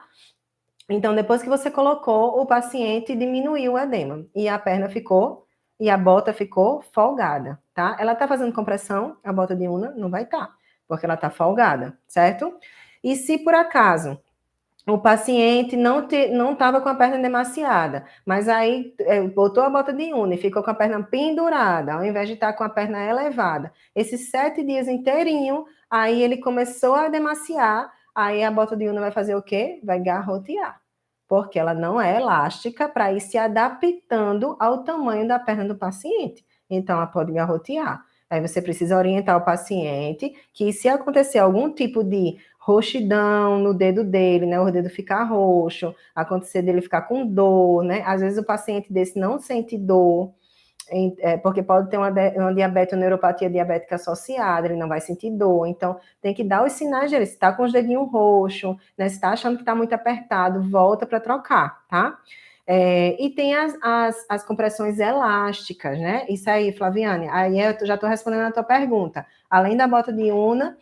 Então, depois que você colocou, o paciente diminuiu o edema e a perna ficou, e a bota ficou folgada, tá? Ela tá fazendo compressão, a bota de Una não vai estar, porque ela tá folgada, certo? E se por acaso o paciente não estava com a perna demasiada, mas aí botou a bota de Una e ficou com a perna pendurada, ao invés de estar com a perna elevada, esses 7 dias inteirinho, aí ele começou a demaciar, aí a bota de Una vai fazer o quê? Vai garrotear, porque ela não é elástica para ir se adaptando ao tamanho da perna do paciente. Então, ela pode garrotear. Aí você precisa orientar o paciente que se acontecer algum tipo de roxidão no dedo dele, né, o dedo ficar roxo, acontecer dele ficar com dor, né, às vezes o paciente desse não sente dor, porque pode ter uma diabetes, uma neuropatia diabética associada, ele não vai sentir dor, então tem que dar os sinais dele, se está com os dedinhos roxos, né, se está achando que está muito apertado, volta para trocar, tá? E tem as compressões elásticas, né? Isso aí, Flaviane, aí eu já estou respondendo a tua pergunta. Além da bota de Una,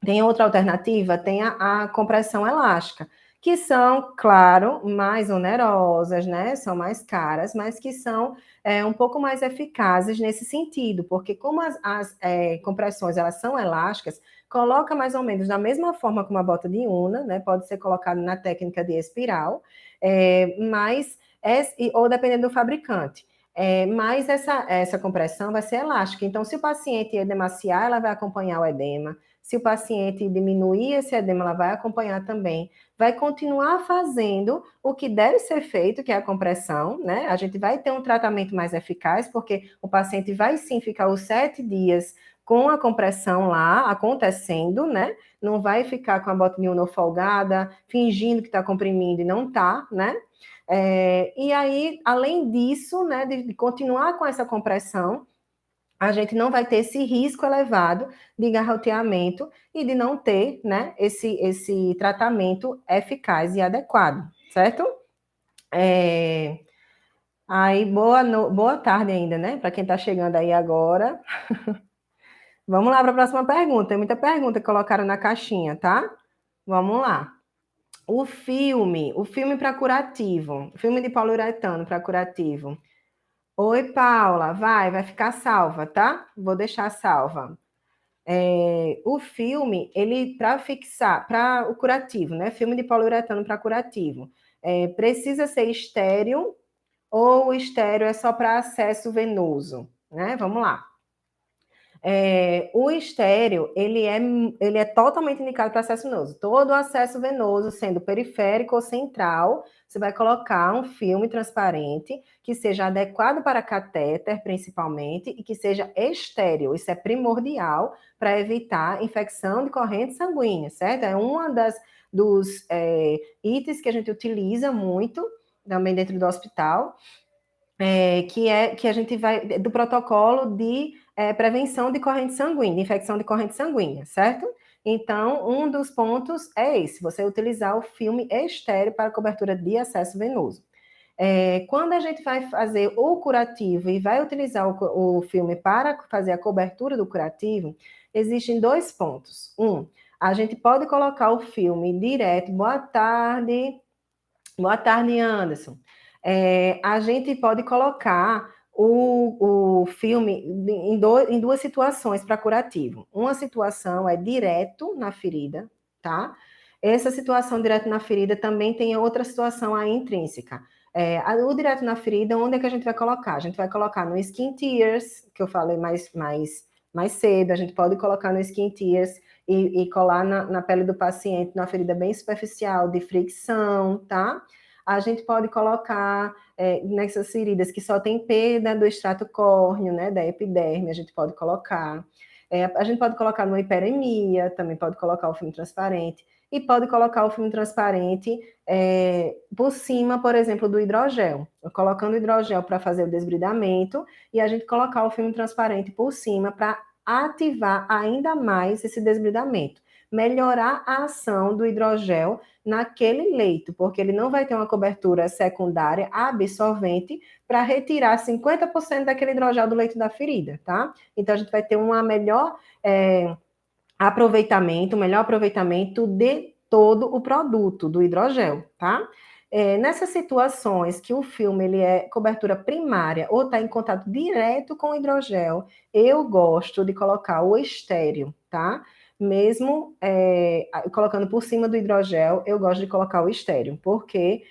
tem outra alternativa? Tem a compressão elástica, que são, claro, mais onerosas, né? São mais caras, mas que são um pouco mais eficazes nesse sentido, porque como as compressões elas são elásticas, coloca mais ou menos da mesma forma como a bota de Una, né? Pode ser colocado na técnica de espiral, ou dependendo do fabricante. Mas essa compressão vai ser elástica. Então, se o paciente edemaciar, ela vai acompanhar o edema. Se o paciente diminuir esse edema, ela vai acompanhar também. Vai continuar fazendo o que deve ser feito, que é a compressão, né? A gente vai ter um tratamento mais eficaz, porque o paciente vai sim ficar os 7 dias com a compressão lá acontecendo, né? Não vai ficar com a botinha folgada, fingindo que está comprimindo e não está, né? E aí, além disso, né, de continuar com essa compressão, a gente não vai ter esse risco elevado de garroteamento e de não ter, né, esse tratamento eficaz e adequado, certo? Aí, boa tarde ainda, né, para quem está chegando aí agora. Vamos lá para a próxima pergunta. Tem muita pergunta que colocaram na caixinha, tá? Vamos lá. O filme para curativo, filme de poliuretano para curativo. Oi, Paula, vai ficar salva, tá? Vou deixar salva. O filme, ele para fixar, para o curativo, né? Filme de poliuretano para curativo, precisa ser estéril ou o estéril é só para acesso venoso, né? Vamos lá. O estéreo, ele é totalmente indicado para acesso venoso. Todo acesso venoso, sendo periférico ou central, você vai colocar um filme transparente que seja adequado para catéter, principalmente, e que seja estéreo. Isso é primordial para evitar infecção de corrente sanguínea, certo? É uma dos itens que a gente utiliza muito também dentro do hospital, que a gente vai do protocolo de prevenção de corrente sanguínea, infecção de corrente sanguínea, certo? Então, um dos pontos é esse, você utilizar o filme estéreo para cobertura de acesso venoso. Quando a gente vai fazer o curativo e vai utilizar o filme para fazer a cobertura do curativo, existem 2 pontos. A gente pode colocar o filme direto. Boa tarde, Anderson. A gente pode colocar o filme em 2 situações para curativo. Uma situação é direto na ferida, tá? Essa situação direto na ferida também tem outra situação aí intrínseca. O direto na ferida, onde é que a gente vai colocar? A gente vai colocar no skin tears, que eu falei mais cedo, a gente pode colocar no skin tears e colar na pele do paciente, numa ferida bem superficial, de fricção, tá? A gente pode colocar nessas feridas que só tem perda do extrato córneo, né, da epiderme, a gente pode colocar. A gente pode colocar numa hiperemia, também pode colocar o filme transparente, e pode colocar o filme transparente por cima, por exemplo, do hidrogel. Colocando hidrogel para fazer o desbridamento e a gente colocar o filme transparente por cima para ativar ainda mais esse desbridamento. Melhorar a ação do hidrogel naquele leito, porque ele não vai ter uma cobertura secundária absorvente para retirar 50% daquele hidrogel do leito da ferida, tá? Então a gente vai ter um melhor aproveitamento de todo o produto do hidrogel, tá? Nessas situações que o filme ele é cobertura primária ou está em contato direto com o hidrogel, eu gosto de colocar o estéreo, tá? Mesmo colocando por cima do hidrogel, eu gosto de colocar o estéreo, porque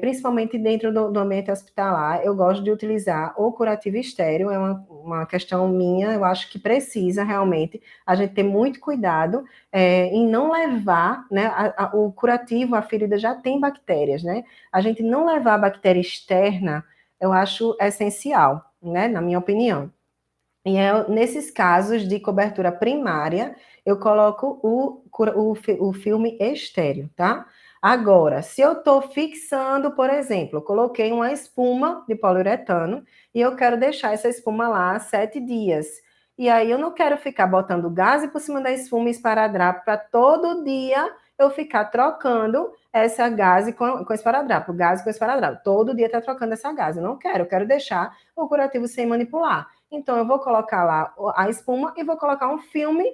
principalmente dentro do ambiente hospitalar, eu gosto de utilizar o curativo estéreo, é uma questão minha, eu acho que precisa realmente a gente ter muito cuidado em não levar, né, o curativo, a ferida já tem bactérias, né? A gente não levar a bactéria externa, eu acho essencial, né, na minha opinião. E nesses casos de cobertura primária, eu coloco o filme estéreo, tá? Agora, se eu estou fixando, por exemplo, eu coloquei uma espuma de poliuretano e eu quero deixar essa espuma lá 7 dias. E aí eu não quero ficar botando gás por cima da espuma e esparadrapo para todo dia eu ficar trocando essa gás com esparadrapo, gás com esparadrapo. Todo dia tá trocando essa gás. Eu não quero, eu quero deixar o curativo sem manipular. Então, eu vou colocar lá a espuma e vou colocar um filme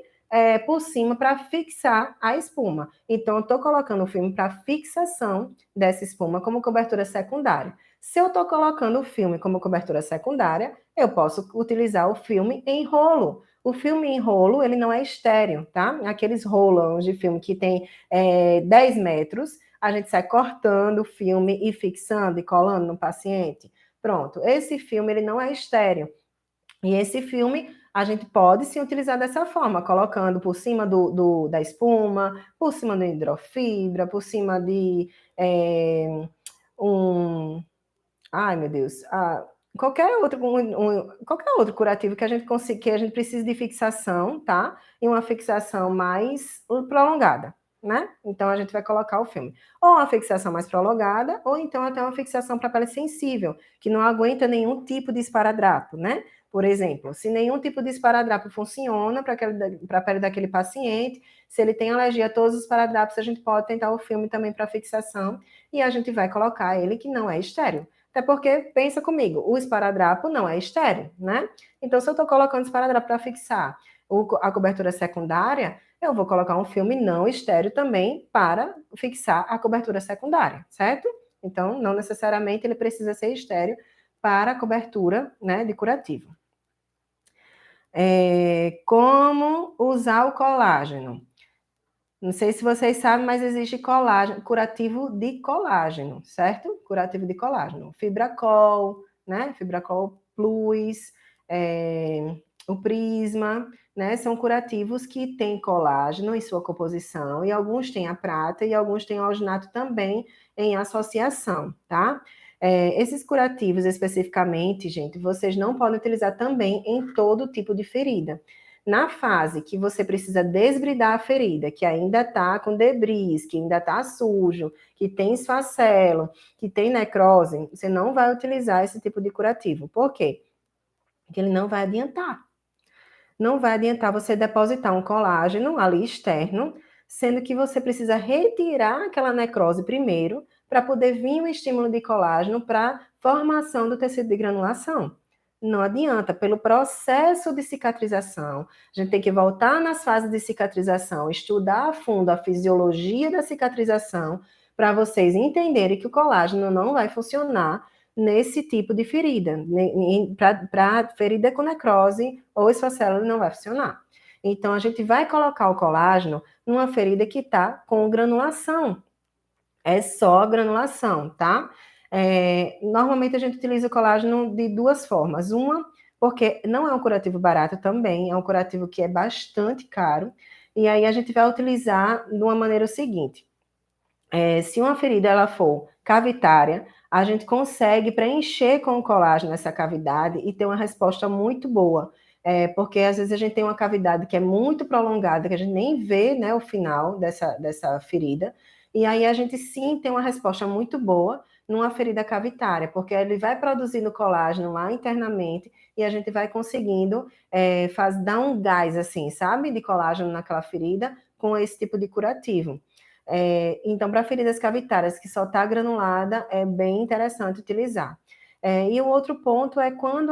por cima para fixar a espuma. Então, eu estou colocando o filme para fixação dessa espuma como cobertura secundária. Se eu estou colocando o filme como cobertura secundária, eu posso utilizar o filme em rolo. O filme em rolo, ele não é estéreo, tá? Aqueles rolões de filme que tem 10 metros, a gente sai cortando o filme e fixando e colando no paciente. Pronto, esse filme, ele não é estéreo. E esse filme a gente pode sim utilizar dessa forma, colocando por cima da espuma, por cima da hidrofibra, por cima de ai meu Deus, qualquer outro curativo que a gente consiga, que a gente precise de fixação, tá? E uma fixação mais prolongada, né? Então a gente vai colocar o filme. Ou uma fixação mais prolongada, ou então até uma fixação para pele sensível, que não aguenta nenhum tipo de esparadrapo, né? Por exemplo, se nenhum tipo de esparadrapo funciona para a pele daquele paciente, se ele tem alergia a todos os esparadrapos, a gente pode tentar o filme também para fixação e a gente vai colocar ele que não é estéreo. Até porque, pensa comigo, o esparadrapo não é estéreo, né? Então, se eu estou colocando esparadrapo para fixar a cobertura secundária, eu vou colocar um filme não estéreo também para fixar a cobertura secundária, certo? Então, não necessariamente ele precisa ser estéreo para a cobertura, né, de curativo. Como usar o colágeno? Não sei se vocês sabem, mas existe colágeno, curativo de colágeno, certo? Curativo de colágeno. Fibracol, né? Fibracol Plus, o Prisma, né? São curativos que têm colágeno em sua composição, e alguns têm a prata e alguns têm o alginato também em associação, tá? Esses curativos especificamente, gente, vocês não podem utilizar também em todo tipo de ferida. Na fase que você precisa desbridar a ferida, que ainda está com debris, que ainda está sujo, que tem esfacelo, que tem necrose, você não vai utilizar esse tipo de curativo. Por quê? Porque ele não vai adiantar. Não vai adiantar você depositar um colágeno ali externo, sendo que você precisa retirar aquela necrose primeiro, para poder vir um estímulo de colágeno para formação do tecido de granulação. Não adianta, pelo processo de cicatrização, a gente tem que voltar nas fases de cicatrização, estudar a fundo a fisiologia da cicatrização, para vocês entenderem que o colágeno não vai funcionar nesse tipo de ferida. Para ferida com necrose ou esfacelo, não vai funcionar. Então, a gente vai colocar o colágeno numa ferida que está com granulação. É só granulação, tá? Normalmente a gente utiliza o colágeno de duas formas. Uma, porque não é um curativo barato também, é um curativo que é bastante caro. E aí a gente vai utilizar de uma maneira o seguinte: se uma ferida ela for cavitária, a gente consegue preencher com o colágeno essa cavidade e ter uma resposta muito boa. Porque às vezes a gente tem uma cavidade que é muito prolongada, que a gente nem vê, né, o final dessa ferida, e aí a gente sim tem uma resposta muito boa numa ferida cavitária, porque ele vai produzindo colágeno lá internamente e a gente vai conseguindo dar um gás, assim, sabe, de colágeno naquela ferida com esse tipo de curativo. Então, para feridas cavitárias que só está granulada, é bem interessante utilizar. E o outro ponto é quando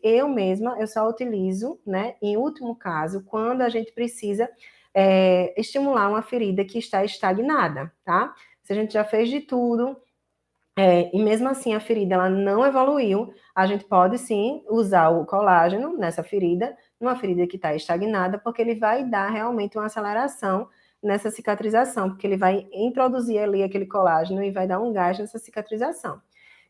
eu mesma, eu só utilizo, né, em último caso, quando a gente precisa estimular uma ferida que está estagnada, tá? Se a gente já fez de tudo, e mesmo assim a ferida ela não evoluiu, a gente pode sim usar o colágeno nessa ferida, numa ferida que está estagnada, porque ele vai dar realmente uma aceleração nessa cicatrização, porque ele vai introduzir ali aquele colágeno e vai dar um gás nessa cicatrização.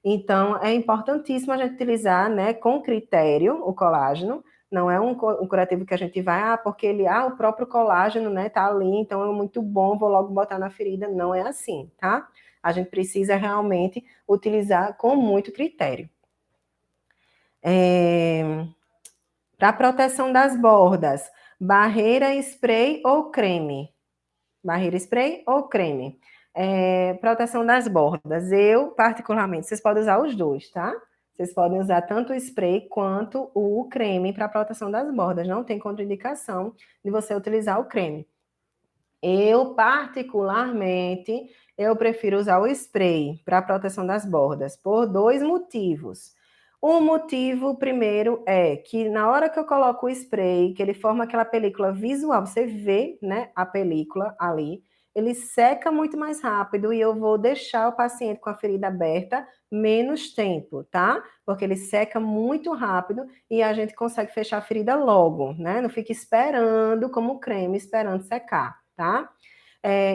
Então, é importantíssimo a gente utilizar, né, com critério o colágeno. Não é um curativo que a gente vai, porque o próprio colágeno, né, tá ali, então é muito bom, vou logo botar na ferida. Não é assim, tá? A gente precisa realmente utilizar com muito critério. Para proteção das bordas, barreira, spray ou creme? Barreira, spray ou creme? Proteção das bordas. Eu, particularmente, vocês podem usar os dois, tá? Vocês podem usar tanto o spray quanto o creme para proteção das bordas. Não tem contraindicação de você utilizar o creme. Eu, particularmente, eu prefiro usar o spray para proteção das bordas, por dois motivos. Um motivo, primeiro, é que na hora que eu coloco o spray, que ele forma aquela película visual, você vê, né, a película ali, ele seca muito mais rápido e eu vou deixar o paciente com a ferida aberta menos tempo, tá? Porque ele seca muito rápido e a gente consegue fechar a ferida logo, né? Não fica esperando como creme, esperando secar, tá?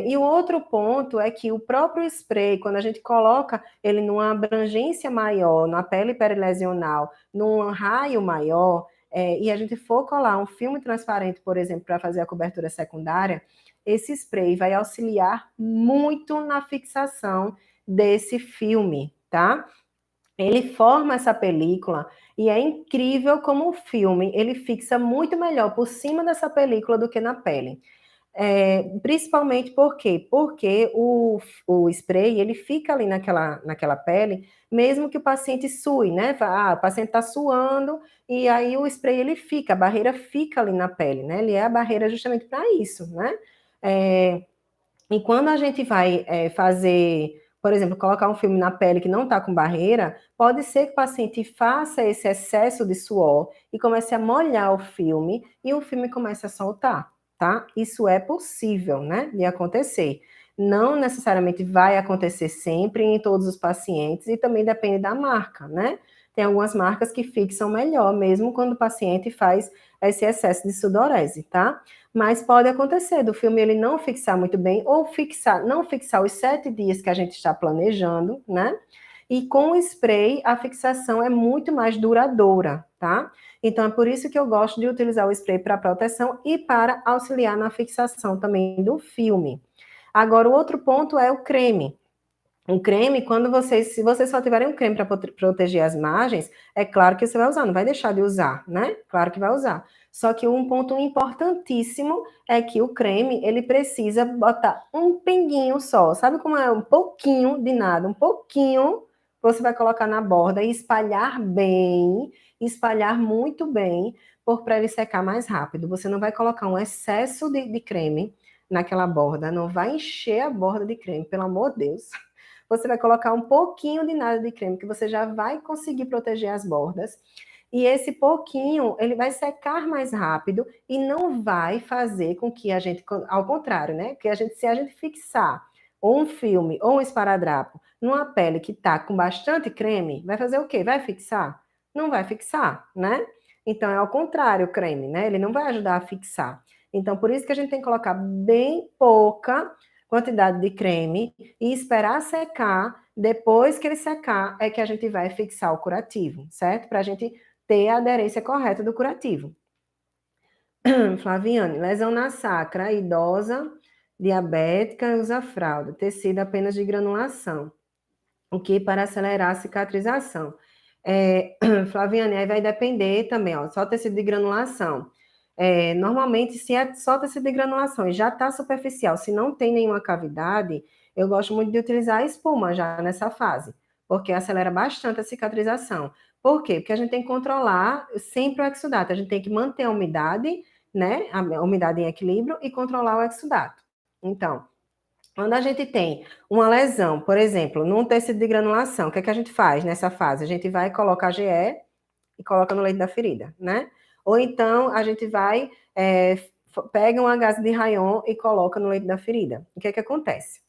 E o outro ponto é que o próprio spray, quando a gente coloca ele numa abrangência maior, na pele perilesional, num raio maior, e a gente for colar um filme transparente, por exemplo, para fazer a cobertura secundária, esse spray vai auxiliar muito na fixação desse filme, tá? Ele forma essa película e é incrível como o filme ele fixa muito melhor por cima dessa película do que na pele. Principalmente por quê? Porque o spray ele fica ali naquela pele, mesmo que o paciente sue, né? O paciente está suando e aí o spray ele fica, a barreira fica ali na pele, né? Ele é a barreira justamente para isso, né? E quando a gente vai fazer, por exemplo, colocar um filme na pele que não está com barreira, pode ser que o paciente faça esse excesso de suor e comece a molhar o filme e o filme comece a soltar, tá? Isso é possível, né, de acontecer. Não necessariamente vai acontecer sempre em todos os pacientes e também depende da marca, né? Tem algumas marcas que fixam melhor, mesmo quando o paciente faz esse excesso de sudorese, tá? Mas pode acontecer do filme ele não fixar muito bem, ou não fixar os 7 dias que a gente está planejando, né? E com o spray, a fixação é muito mais duradoura, tá? Então, é por isso que eu gosto de utilizar o spray para proteção e para auxiliar na fixação também do filme. Agora, o outro ponto é o creme. Um creme, se vocês só tiverem um creme para proteger as margens, é claro que você vai usar, não vai deixar de usar, né? Claro que vai usar. Só que um ponto importantíssimo é que o creme, ele precisa botar um pinguinho só. Sabe como é? Um pouquinho de nada, um pouquinho você vai colocar na borda e espalhar bem, espalhar muito bem, para ele secar mais rápido. Você não vai colocar um excesso de creme naquela borda, não vai encher a borda de creme, pelo amor de Deus. Você vai colocar um pouquinho de nada de creme, que você já vai conseguir proteger as bordas. E esse pouquinho, ele vai secar mais rápido e não vai fazer com que a gente, ao contrário, né? Que se a gente fixar ou um filme ou um esparadrapo numa pele que tá com bastante creme, vai fazer o quê? Vai fixar? Não vai fixar, né? Então é ao contrário o creme, né? Ele não vai ajudar a fixar. Então por isso que a gente tem que colocar bem pouca quantidade de creme e esperar secar. Depois que ele secar, é que a gente vai fixar o curativo, certo? Para a gente ter a aderência correta do curativo. Flaviane, lesão na sacra, idosa, diabética, usa fralda, tecido apenas de granulação. O que para acelerar a cicatrização? Flaviane, aí vai depender também, ó, só tecido de granulação. Normalmente, se é só tecido de granulação e já está superficial, se não tem nenhuma cavidade, eu gosto muito de utilizar a espuma já nessa fase, porque acelera bastante a cicatrização. Por quê? Porque a gente tem que controlar sempre o exudato, a gente tem que manter a umidade, né, a umidade em equilíbrio e controlar o exudato. Então, quando a gente tem uma lesão, por exemplo, num tecido de granulação, o que é que a gente faz nessa fase? A gente vai colocar GE e coloca no leito da ferida, né? Ou então a gente vai, pega uma gase de rayon e coloca no leito da ferida. O que é que acontece?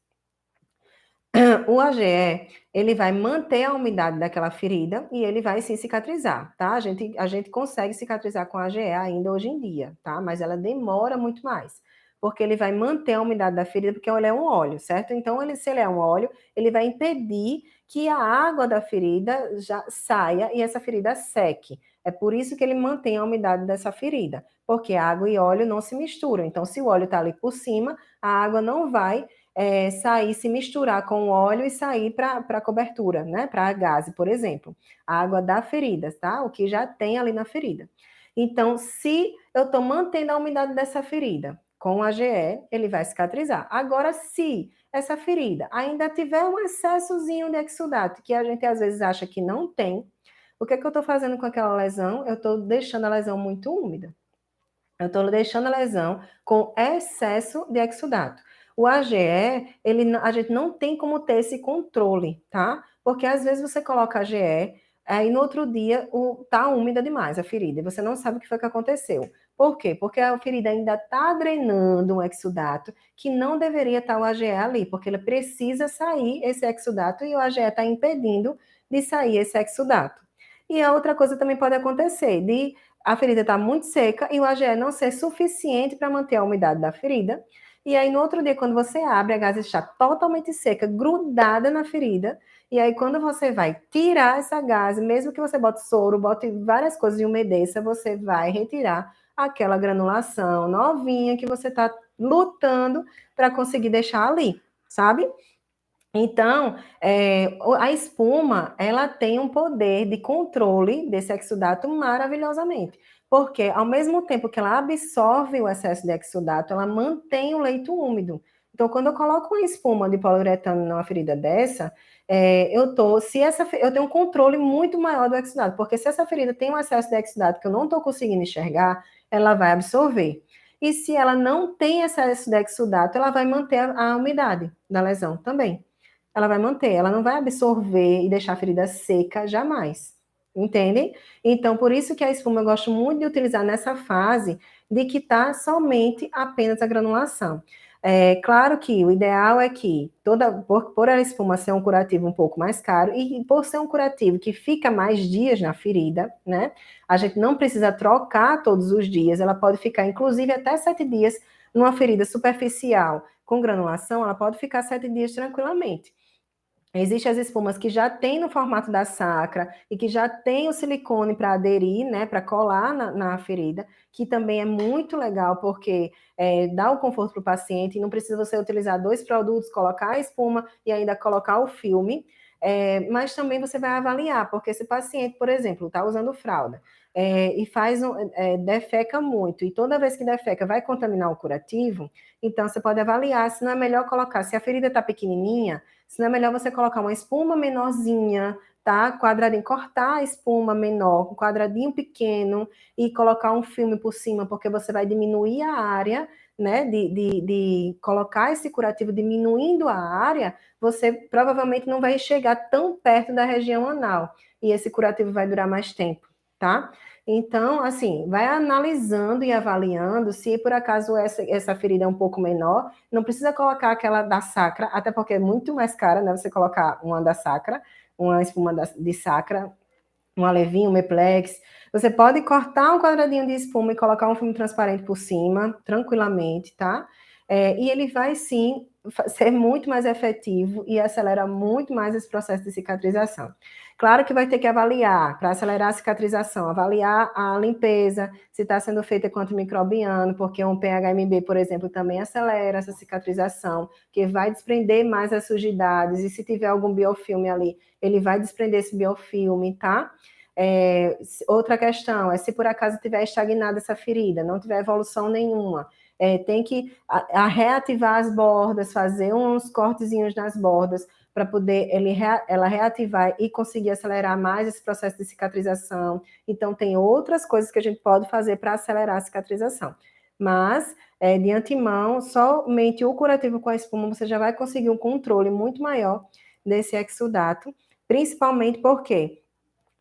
O AGE, ele vai manter a umidade daquela ferida e ele vai sim cicatrizar, tá? A gente consegue cicatrizar com AGE ainda hoje em dia, tá? Mas ela demora muito mais, porque ele vai manter a umidade da ferida, porque ele é um óleo, certo? Então, se ele é um óleo, ele vai impedir que a água da ferida já saia e essa ferida seque. É por isso que ele mantém a umidade dessa ferida, porque água e óleo não se misturam. Então, se o óleo está ali por cima, a água não vai sair, se misturar com o óleo e sair para a cobertura, né? Para a gaze, por exemplo. A água da ferida, tá? O que já tem ali na ferida. Então, se eu estou mantendo a umidade dessa ferida com a GE, ele vai cicatrizar. Agora, se essa ferida ainda tiver um excessozinho de exudato, que a gente às vezes acha que não tem, o que é que eu estou fazendo com aquela lesão? Eu estou deixando a lesão muito úmida. Eu estou deixando a lesão com excesso de exudato. O AGE, a gente não tem como ter esse controle, tá? Porque às vezes você coloca AGE, aí no outro dia tá úmida demais a ferida, e você não sabe o que foi que aconteceu. Por quê? Porque a ferida ainda está drenando um exudato que não deveria estar o AGE ali, porque ele precisa sair esse exudato e o AGE está impedindo de sair esse exudato. E a outra coisa também pode acontecer, de a ferida está muito seca e o AGE não ser suficiente para manter a umidade da ferida. E aí, no outro dia, quando você abre, a gase está totalmente seca, grudada na ferida. E aí, quando você vai tirar essa gase, mesmo que você bote soro, bote várias coisas e umedeça, você vai retirar aquela granulação novinha que você está lutando para conseguir deixar ali, sabe? Então, a espuma, ela tem um poder de controle desse exudato maravilhosamente, porque ao mesmo tempo que ela absorve o excesso de exudato, ela mantém o leito úmido. Então, quando eu coloco uma espuma de poliuretano numa ferida dessa, eu tenho um controle muito maior do exudato, porque se essa ferida tem um excesso de exudato que eu não estou conseguindo enxergar, ela vai absorver. E se ela não tem excesso de exudato, ela vai manter a umidade da lesão também. Ela vai manter, ela não vai absorver e deixar a ferida seca jamais. Entende? Então, por isso que a espuma eu gosto muito de utilizar nessa fase de quitar somente apenas a granulação. Claro que o ideal é que, por a espuma ser um curativo um pouco mais caro, e por ser um curativo que fica mais dias na ferida, né? A gente não precisa trocar todos os dias, ela pode ficar, inclusive, até 7 dias numa ferida superficial com granulação, ela pode ficar 7 dias tranquilamente. Existem as espumas que já tem no formato da sacra e que já tem o silicone para aderir, né, para colar na ferida, que também é muito legal porque dá o conforto para o paciente e não precisa você utilizar 2 produtos, colocar a espuma e ainda colocar o filme. Mas também você vai avaliar, porque se o paciente, por exemplo, está usando fralda e defeca muito, e toda vez que defeca vai contaminar o curativo, então você pode avaliar se não é melhor colocar, se a ferida está pequenininha, se não é melhor você colocar uma espuma menorzinha, tá? Quadradinho, cortar a espuma menor, um quadradinho pequeno e colocar um filme por cima, porque você vai diminuir a área, né? De colocar esse curativo diminuindo a área, você provavelmente não vai chegar tão perto da região anal. E esse curativo vai durar mais tempo, tá? Então, assim, vai analisando e avaliando se por acaso essa ferida é um pouco menor. Não precisa colocar aquela da sacra, até porque é muito mais cara, né? Você colocar uma da sacra, uma espuma de sacra, um alevinho, um meplex. Você pode cortar um quadradinho de espuma e colocar um filme transparente por cima, tranquilamente, tá? E ele vai, sim, ser muito mais efetivo e acelera muito mais esse processo de cicatrização. Claro que vai ter que avaliar, para acelerar a cicatrização, avaliar a limpeza, se está sendo feita com antimicrobiano, porque um PHMB, por exemplo, também acelera essa cicatrização, que vai desprender mais as sujidades, e se tiver algum biofilme ali, ele vai desprender esse biofilme, tá? Outra questão é se por acaso tiver estagnada essa ferida, não tiver evolução nenhuma, tem que reativar as bordas, fazer uns cortezinhos nas bordas, para poder ela reativar e conseguir acelerar mais esse processo de cicatrização. Então, tem outras coisas que a gente pode fazer para acelerar a cicatrização. Mas, de antemão, somente o curativo com a espuma, você já vai conseguir um controle muito maior desse exudato, principalmente porque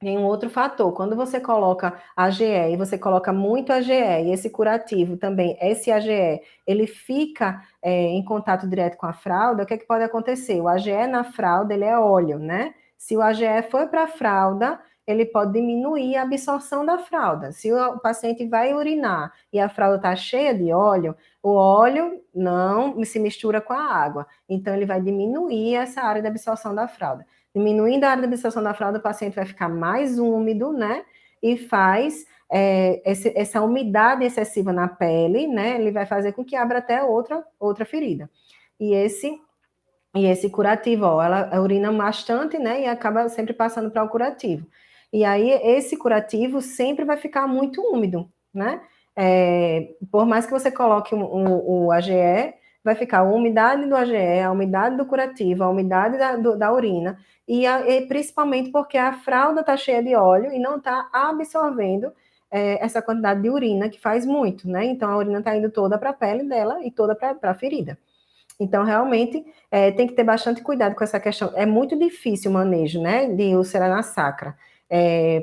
tem um outro fator, quando você coloca AGE e você coloca muito AGE e esse curativo também, esse AGE, ele fica em contato direto com a fralda, o que é que pode acontecer? O AGE na fralda, ele é óleo, né? Se o AGE for para a fralda, ele pode diminuir a absorção da fralda. Se o paciente vai urinar e a fralda está cheia de óleo, o óleo não se mistura com a água, então ele vai diminuir essa área de absorção da fralda. Diminuindo a área de absorção da fralda, o paciente vai ficar mais úmido, né? E faz essa umidade excessiva na pele, né? Ele vai fazer com que abra até outra ferida. E esse curativo, ó, ela urina bastante, né? E acaba sempre passando para o curativo. E aí, esse curativo sempre vai ficar muito úmido, né? Por mais que você coloque o AGE, vai ficar a umidade do AGE, a umidade do curativo, a umidade da urina, e principalmente porque a fralda está cheia de óleo e não está absorvendo essa quantidade de urina, que faz muito, né? Então, a urina está indo toda para a pele dela e toda para a ferida. Então, realmente, tem que ter bastante cuidado com essa questão. É muito difícil o manejo, né, de úlcera na sacra,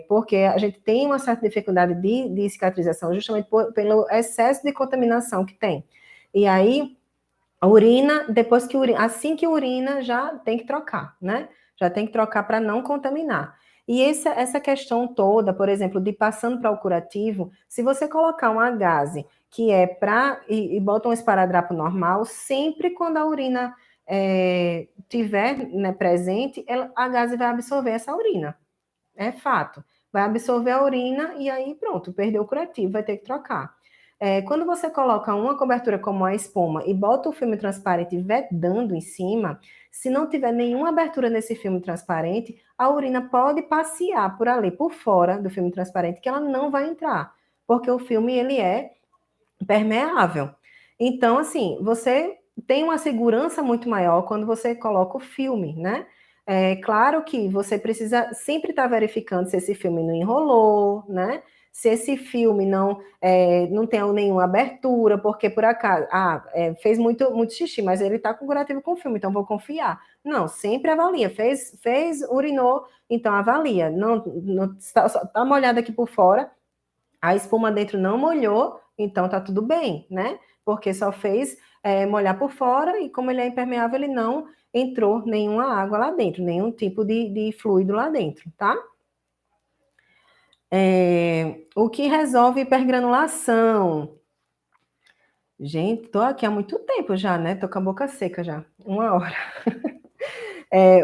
porque a gente tem uma certa dificuldade de cicatrização justamente pelo excesso de contaminação que tem. E aí, a urina, assim que urina, já tem que trocar, né? Já tem que trocar para não contaminar. E essa questão toda, por exemplo, de passando para o curativo, se você colocar um gaze que é e bota um esparadrapo normal, sempre quando a urina tiver, né, presente, a gaze vai absorver essa urina. É fato. Vai absorver a urina e aí pronto, perdeu o curativo, vai ter que trocar. Quando você coloca uma cobertura como a espuma e bota o filme transparente vedando em cima, se não tiver nenhuma abertura nesse filme transparente, a urina pode passear por ali, por fora do filme transparente, que ela não vai entrar, porque o filme ele é permeável. Então, assim, você tem uma segurança muito maior quando você coloca o filme, né? É claro que você precisa sempre estar verificando se esse filme não enrolou, né? Se esse filme não tem nenhuma abertura, porque por acaso, fez muito xixi, mas ele está com curativo com filme, então vou confiar. Não, sempre avalia. Urinou, então avalia. Não, tá molhado aqui por fora, a espuma dentro não molhou, então tá tudo bem, né? Porque só fez molhar por fora e como ele é impermeável, ele não entrou nenhuma água lá dentro, nenhum tipo de fluido lá dentro, tá? O que resolve hipergranulação? Gente, tô aqui há muito tempo já, né? Tô com a boca seca já, 1 hora.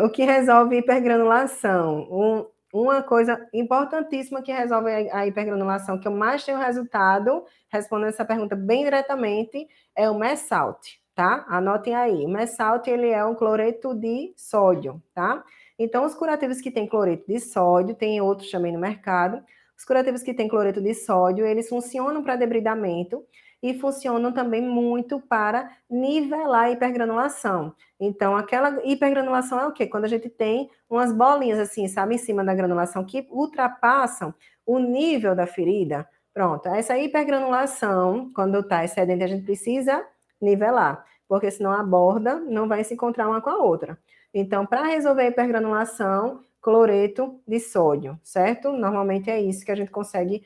O que resolve hipergranulação? Uma coisa importantíssima que resolve a hipergranulação, que eu mais tenho resultado, respondendo essa pergunta bem diretamente, é o Messalt, tá? Anotem aí. O Messalt, ele é um cloreto de sódio, tá? Então, os curativos que têm cloreto de sódio, tem outros também no mercado, os curativos que têm cloreto de sódio, eles funcionam para debridamento e funcionam também muito para nivelar a hipergranulação. Então, aquela hipergranulação é o quê? Quando a gente tem umas bolinhas assim, sabe, em cima da granulação que ultrapassam o nível da ferida. Pronto, essa hipergranulação, quando está excedente, a gente precisa nivelar, porque senão a borda não vai se encontrar uma com a outra. Então, para resolver a hipergranulação, cloreto de sódio, certo? Normalmente é isso que a gente consegue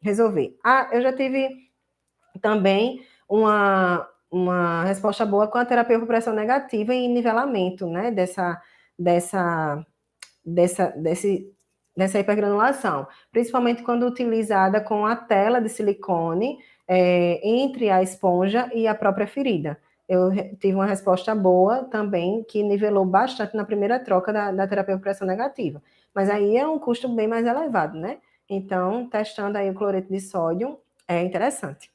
resolver. Eu já tive também uma resposta boa com a terapia por pressão negativa e nivelamento, né, dessa hipergranulação, principalmente quando utilizada com a tela de silicone, entre a esponja e a própria ferida. Eu tive uma resposta boa também, que nivelou bastante na primeira troca da terapia por pressão negativa. Mas aí é um custo bem mais elevado, né? Então, testando aí o cloreto de sódio é interessante.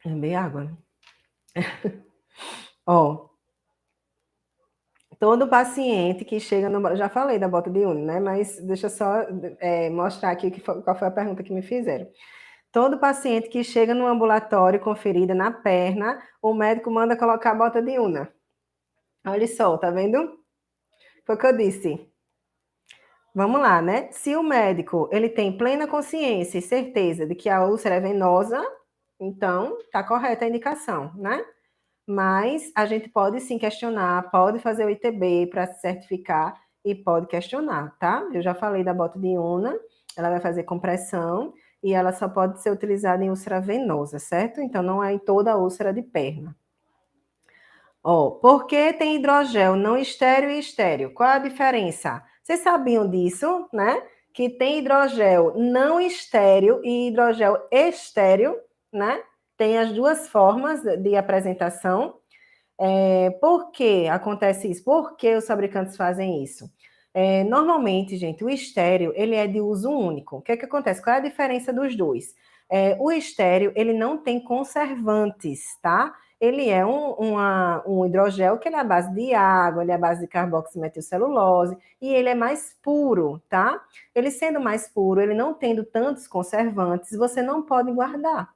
Beber água. Ó, todo paciente que chega no... Já falei da bota de urna, né? Mas deixa eu só mostrar aqui qual foi a pergunta que me fizeram. Todo paciente que chega no ambulatório com ferida na perna, o médico manda colocar a bota de urna. Olha só, tá vendo? Foi o que eu disse. Vamos lá, né? Se o médico ele tem plena consciência e certeza de que a úlcera é venosa, então tá correta a indicação, né? Mas a gente pode sim questionar, pode fazer o ITB para se certificar e pode questionar, tá? Eu já falei da bota de Una, ela vai fazer compressão e ela só pode ser utilizada em úlcera venosa, certo? Então não é em toda a úlcera de perna. Ó, por que tem hidrogel não estéreo e estéreo? Qual a diferença? Vocês sabiam disso, né? Que tem hidrogel não estéreo e hidrogel estéreo, né? Tem as duas formas de apresentação. Por que acontece isso? Por que os fabricantes fazem isso? Normalmente, gente, o estéreo, ele é de uso único. O que é que acontece? Qual é a diferença dos dois? O estéreo, ele não tem conservantes, tá? Ele é um hidrogel que ele é à base de água, ele é à base de carboximetilcelulose, e ele é mais puro, tá? Ele sendo mais puro, ele não tendo tantos conservantes, você não pode guardar.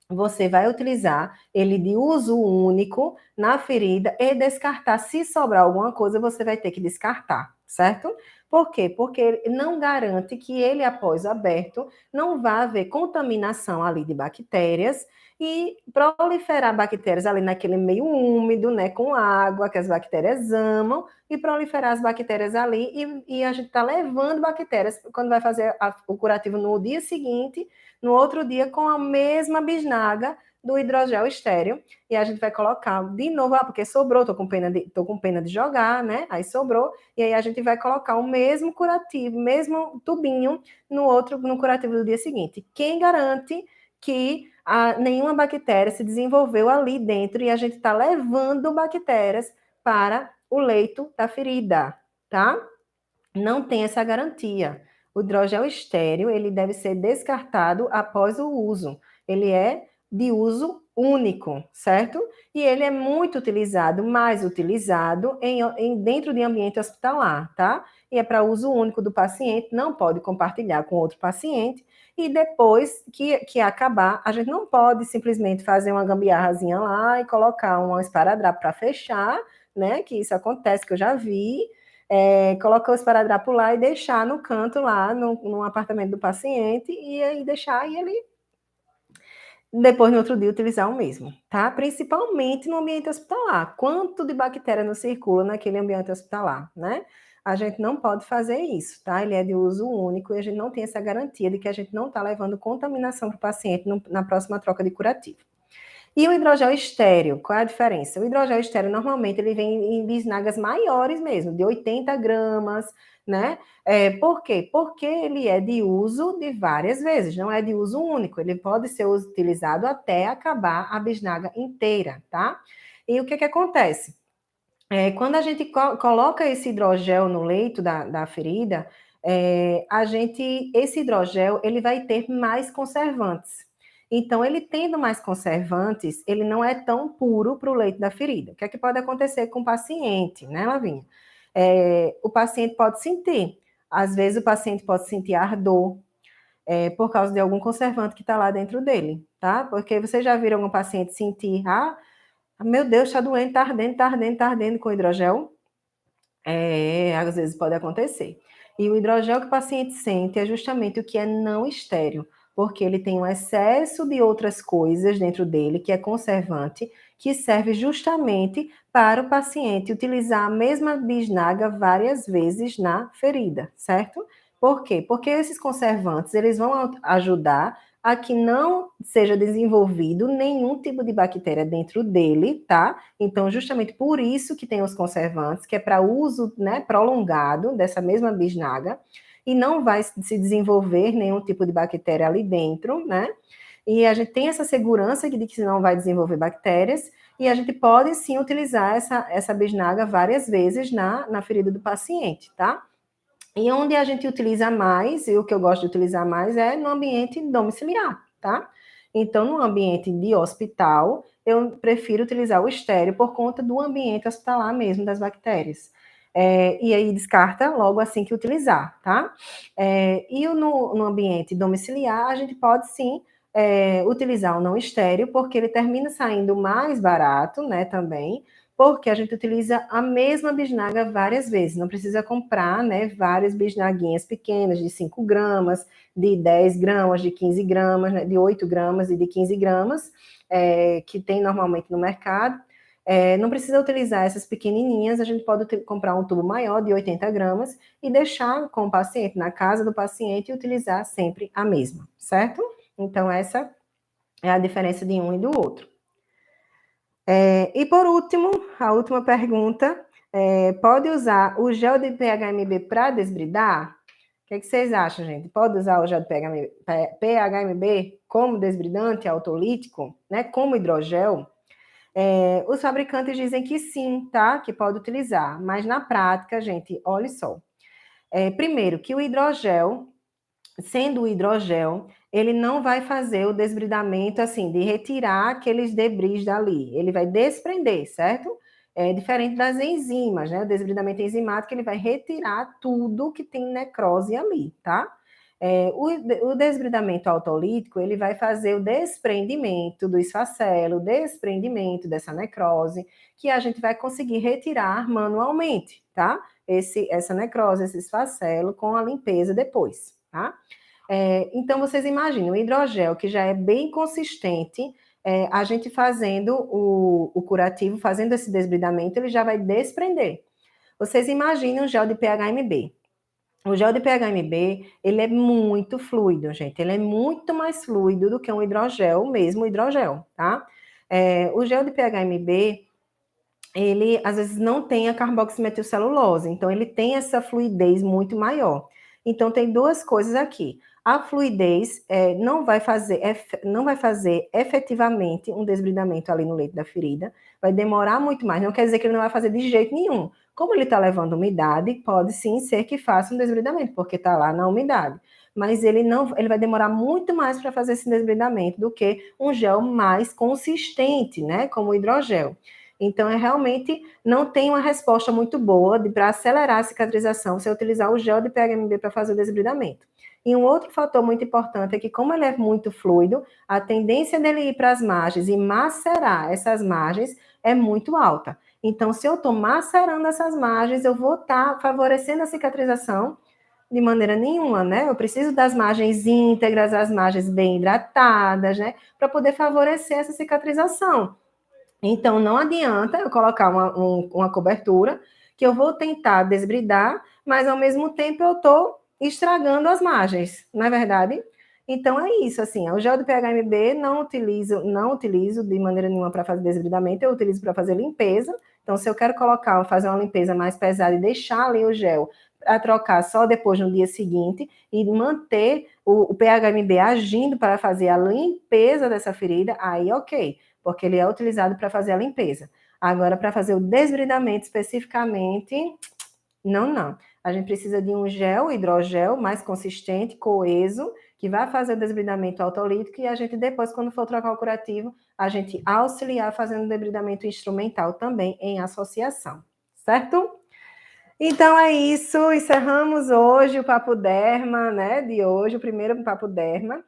Você vai utilizar ele de uso único na ferida e descartar. Se sobrar alguma coisa, você vai ter que descartar, certo? Por quê? Porque ele não garante que ele, após aberto, não vá haver contaminação ali de bactérias e proliferar bactérias ali naquele meio úmido, né, com água, que as bactérias amam, e proliferar as bactérias ali, e a gente está levando bactérias, quando vai fazer o curativo no dia seguinte, no outro dia com a mesma bisnaga do hidrogel estéreo, e a gente vai colocar de novo, porque sobrou, tô com pena de jogar, né? Aí sobrou, e aí a gente vai colocar o mesmo curativo, mesmo tubinho no curativo do dia seguinte. Quem garante que nenhuma bactéria se desenvolveu ali dentro e a gente está levando bactérias para o leito da ferida, tá? Não tem essa garantia. O hidrogel estéreo, ele deve ser descartado após o uso. Ele é de uso único, certo? E ele é muito utilizado, mais utilizado dentro de ambiente hospitalar, tá? E é para uso único do paciente, não pode compartilhar com outro paciente. E depois que acabar, a gente não pode simplesmente fazer uma gambiarrazinha lá e colocar um esparadrapo para fechar, né? Que isso acontece, que eu já vi, colocar o esparadrapo lá e deixar no canto lá, no apartamento do paciente, e aí deixar e ele, depois no outro dia, utilizar o mesmo, tá? Principalmente no ambiente hospitalar. Quanto de bactéria não circula naquele ambiente hospitalar, né? A gente não pode fazer isso, tá? Ele é de uso único e a gente não tem essa garantia de que a gente não está levando contaminação para o paciente na próxima troca de curativo. E o hidrogel estéreo, qual é a diferença? O hidrogel estéreo, normalmente, ele vem em bisnagas maiores mesmo, de 80 gramas, né? Por quê? Porque ele é de uso de várias vezes, não é de uso único. Ele pode ser utilizado até acabar a bisnaga inteira, tá? E o que acontece? Quando a gente coloca esse hidrogel no leito da ferida, esse hidrogel, ele vai ter mais conservantes. Então, ele tendo mais conservantes, ele não é tão puro para o leito da ferida. O que é que pode acontecer com o paciente, né, Lavinha? O paciente pode sentir, às vezes o paciente pode sentir ardor, por causa de algum conservante que está lá dentro dele, tá? Porque vocês já viram algum paciente sentir, meu Deus, está doendo, está ardendo com hidrogel? Às vezes pode acontecer. E o hidrogel que o paciente sente é justamente o que é não estéreo, porque ele tem um excesso de outras coisas dentro dele, que é conservante, que serve justamente para o paciente utilizar a mesma bisnaga várias vezes na ferida, certo? Por quê? Porque esses conservantes, eles vão ajudar a que não seja desenvolvido nenhum tipo de bactéria dentro dele, tá? Então, justamente por isso que tem os conservantes, que é para uso, né, prolongado dessa mesma bisnaga, e não vai se desenvolver nenhum tipo de bactéria ali dentro, né? E a gente tem essa segurança de que não vai desenvolver bactérias, e a gente pode sim utilizar essa bisnaga várias vezes na ferida do paciente, tá? E onde a gente utiliza mais, e o que eu gosto de utilizar mais é no ambiente domiciliar, tá? Então, no ambiente de hospital, eu prefiro utilizar o estéreo por conta do ambiente hospitalar mesmo, das bactérias. E aí descarta logo assim que utilizar, tá? E no ambiente domiciliar, a gente pode sim utilizar o não estéreo, porque ele termina saindo mais barato, né, também, porque a gente utiliza a mesma bisnaga várias vezes, não precisa comprar, né, várias bisnaguinhas pequenas de 5 gramas, de 10 gramas, de 15 gramas, né, de 8 gramas e de 15 gramas, que tem normalmente no mercado. Não precisa utilizar essas pequenininhas, a gente pode comprar um tubo maior de 80 gramas e deixar com o paciente, na casa do paciente, e utilizar sempre a mesma, certo? Então, essa é a diferença de um e do outro. E por último, a última pergunta, pode usar o gel de PHMB para desbridar? O que, é que vocês acham, gente? Pode usar o gel de PHMB como desbridante autolítico, né? Como hidrogel? Os fabricantes dizem que sim, tá? Que pode utilizar, mas na prática, gente, olha só. Primeiro, que o hidrogel, sendo o hidrogel, ele não vai fazer o desbridamento, assim, de retirar aqueles debris dali. Ele vai desprender, certo? É diferente das enzimas, né? O desbridamento enzimático, ele vai retirar tudo que tem necrose ali, tá? O desbridamento autolítico, ele vai fazer o desprendimento do esfacelo, o desprendimento dessa necrose, que a gente vai conseguir retirar manualmente, tá? Essa necrose, esse esfacelo, com a limpeza depois, tá? Então, vocês imaginam, o hidrogel, que já é bem consistente, a gente fazendo o curativo, fazendo esse desbridamento, ele já vai desprender. Vocês imaginam o gel de PHMB. O gel de PHMB, ele é muito fluido, gente. Ele é muito mais fluido do que um hidrogel, mesmo o hidrogel, tá? O gel de PHMB, ele às vezes não tem a carboximetilcelulose, então ele tem essa fluidez muito maior. Então tem duas coisas aqui. A fluidez não vai fazer efetivamente um desbridamento ali no leito da ferida, vai demorar muito mais. Não quer dizer que ele não vai fazer de jeito nenhum. Como ele está levando umidade, pode sim ser que faça um desbridamento, porque está lá na umidade. Mas ele vai demorar muito mais para fazer esse desbridamento do que um gel mais consistente, né? Como o hidrogel. Então, realmente não tem uma resposta muito boa para acelerar a cicatrização se eu utilizar o gel de PHMB para fazer o desbridamento. E um outro fator muito importante é que, como ele é muito fluido, a tendência dele ir para as margens e macerar essas margens é muito alta. Então, se eu estou macerando essas margens, eu vou estar favorecendo a cicatrização de maneira nenhuma, né? Eu preciso das margens íntegras, as margens bem hidratadas, né? Para poder favorecer essa cicatrização. Então, não adianta eu colocar uma cobertura que eu vou tentar desbridar, mas ao mesmo tempo eu estou estragando as margens, não é verdade? Então é isso, assim, o gel de PHMB não utilizo de maneira nenhuma para fazer desbridamento, eu utilizo para fazer limpeza. Então, se eu quero fazer uma limpeza mais pesada e deixar ali o gel para trocar só depois no dia seguinte e manter o PHMB agindo para fazer a limpeza dessa ferida, aí ok, porque ele é utilizado para fazer a limpeza. Agora, para fazer o desbridamento especificamente, não. A gente precisa de um gel, hidrogel, mais consistente, coeso, que vai fazer o desbridamento autolítico e a gente depois, quando for trocar o curativo, a gente auxiliar fazendo o desbridamento instrumental também em associação, certo? Então é isso, encerramos hoje o Papo Derma, né, de hoje, o primeiro Papo Derma.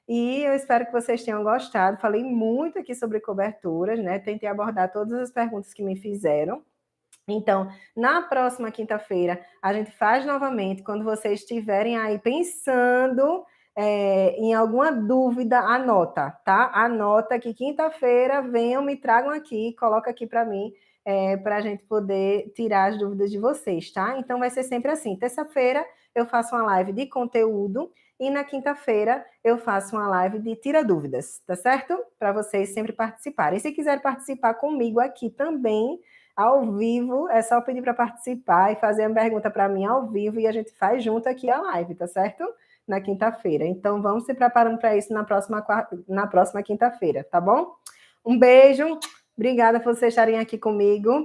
E eu espero que vocês tenham gostado. Falei muito aqui sobre coberturas, né? Tentei abordar todas as perguntas que me fizeram. Então, na próxima quinta-feira, a gente faz novamente. Quando vocês estiverem aí pensando em alguma dúvida, anota, tá? Anota que quinta-feira venham, me tragam aqui, coloca aqui para mim, para a gente poder tirar as dúvidas de vocês, tá? Então vai ser sempre assim. Terça-feira eu faço uma live de conteúdo e na quinta-feira eu faço uma live de tira dúvidas, tá certo? Para vocês sempre participarem. E se quiser participar comigo aqui também, ao vivo, é só pedir para participar e fazer uma pergunta para mim ao vivo e a gente faz junto aqui a live, tá certo? Na quinta-feira. Então vamos se preparando para isso na próxima quinta-feira, tá bom? Um beijo. Obrigada por vocês estarem aqui comigo.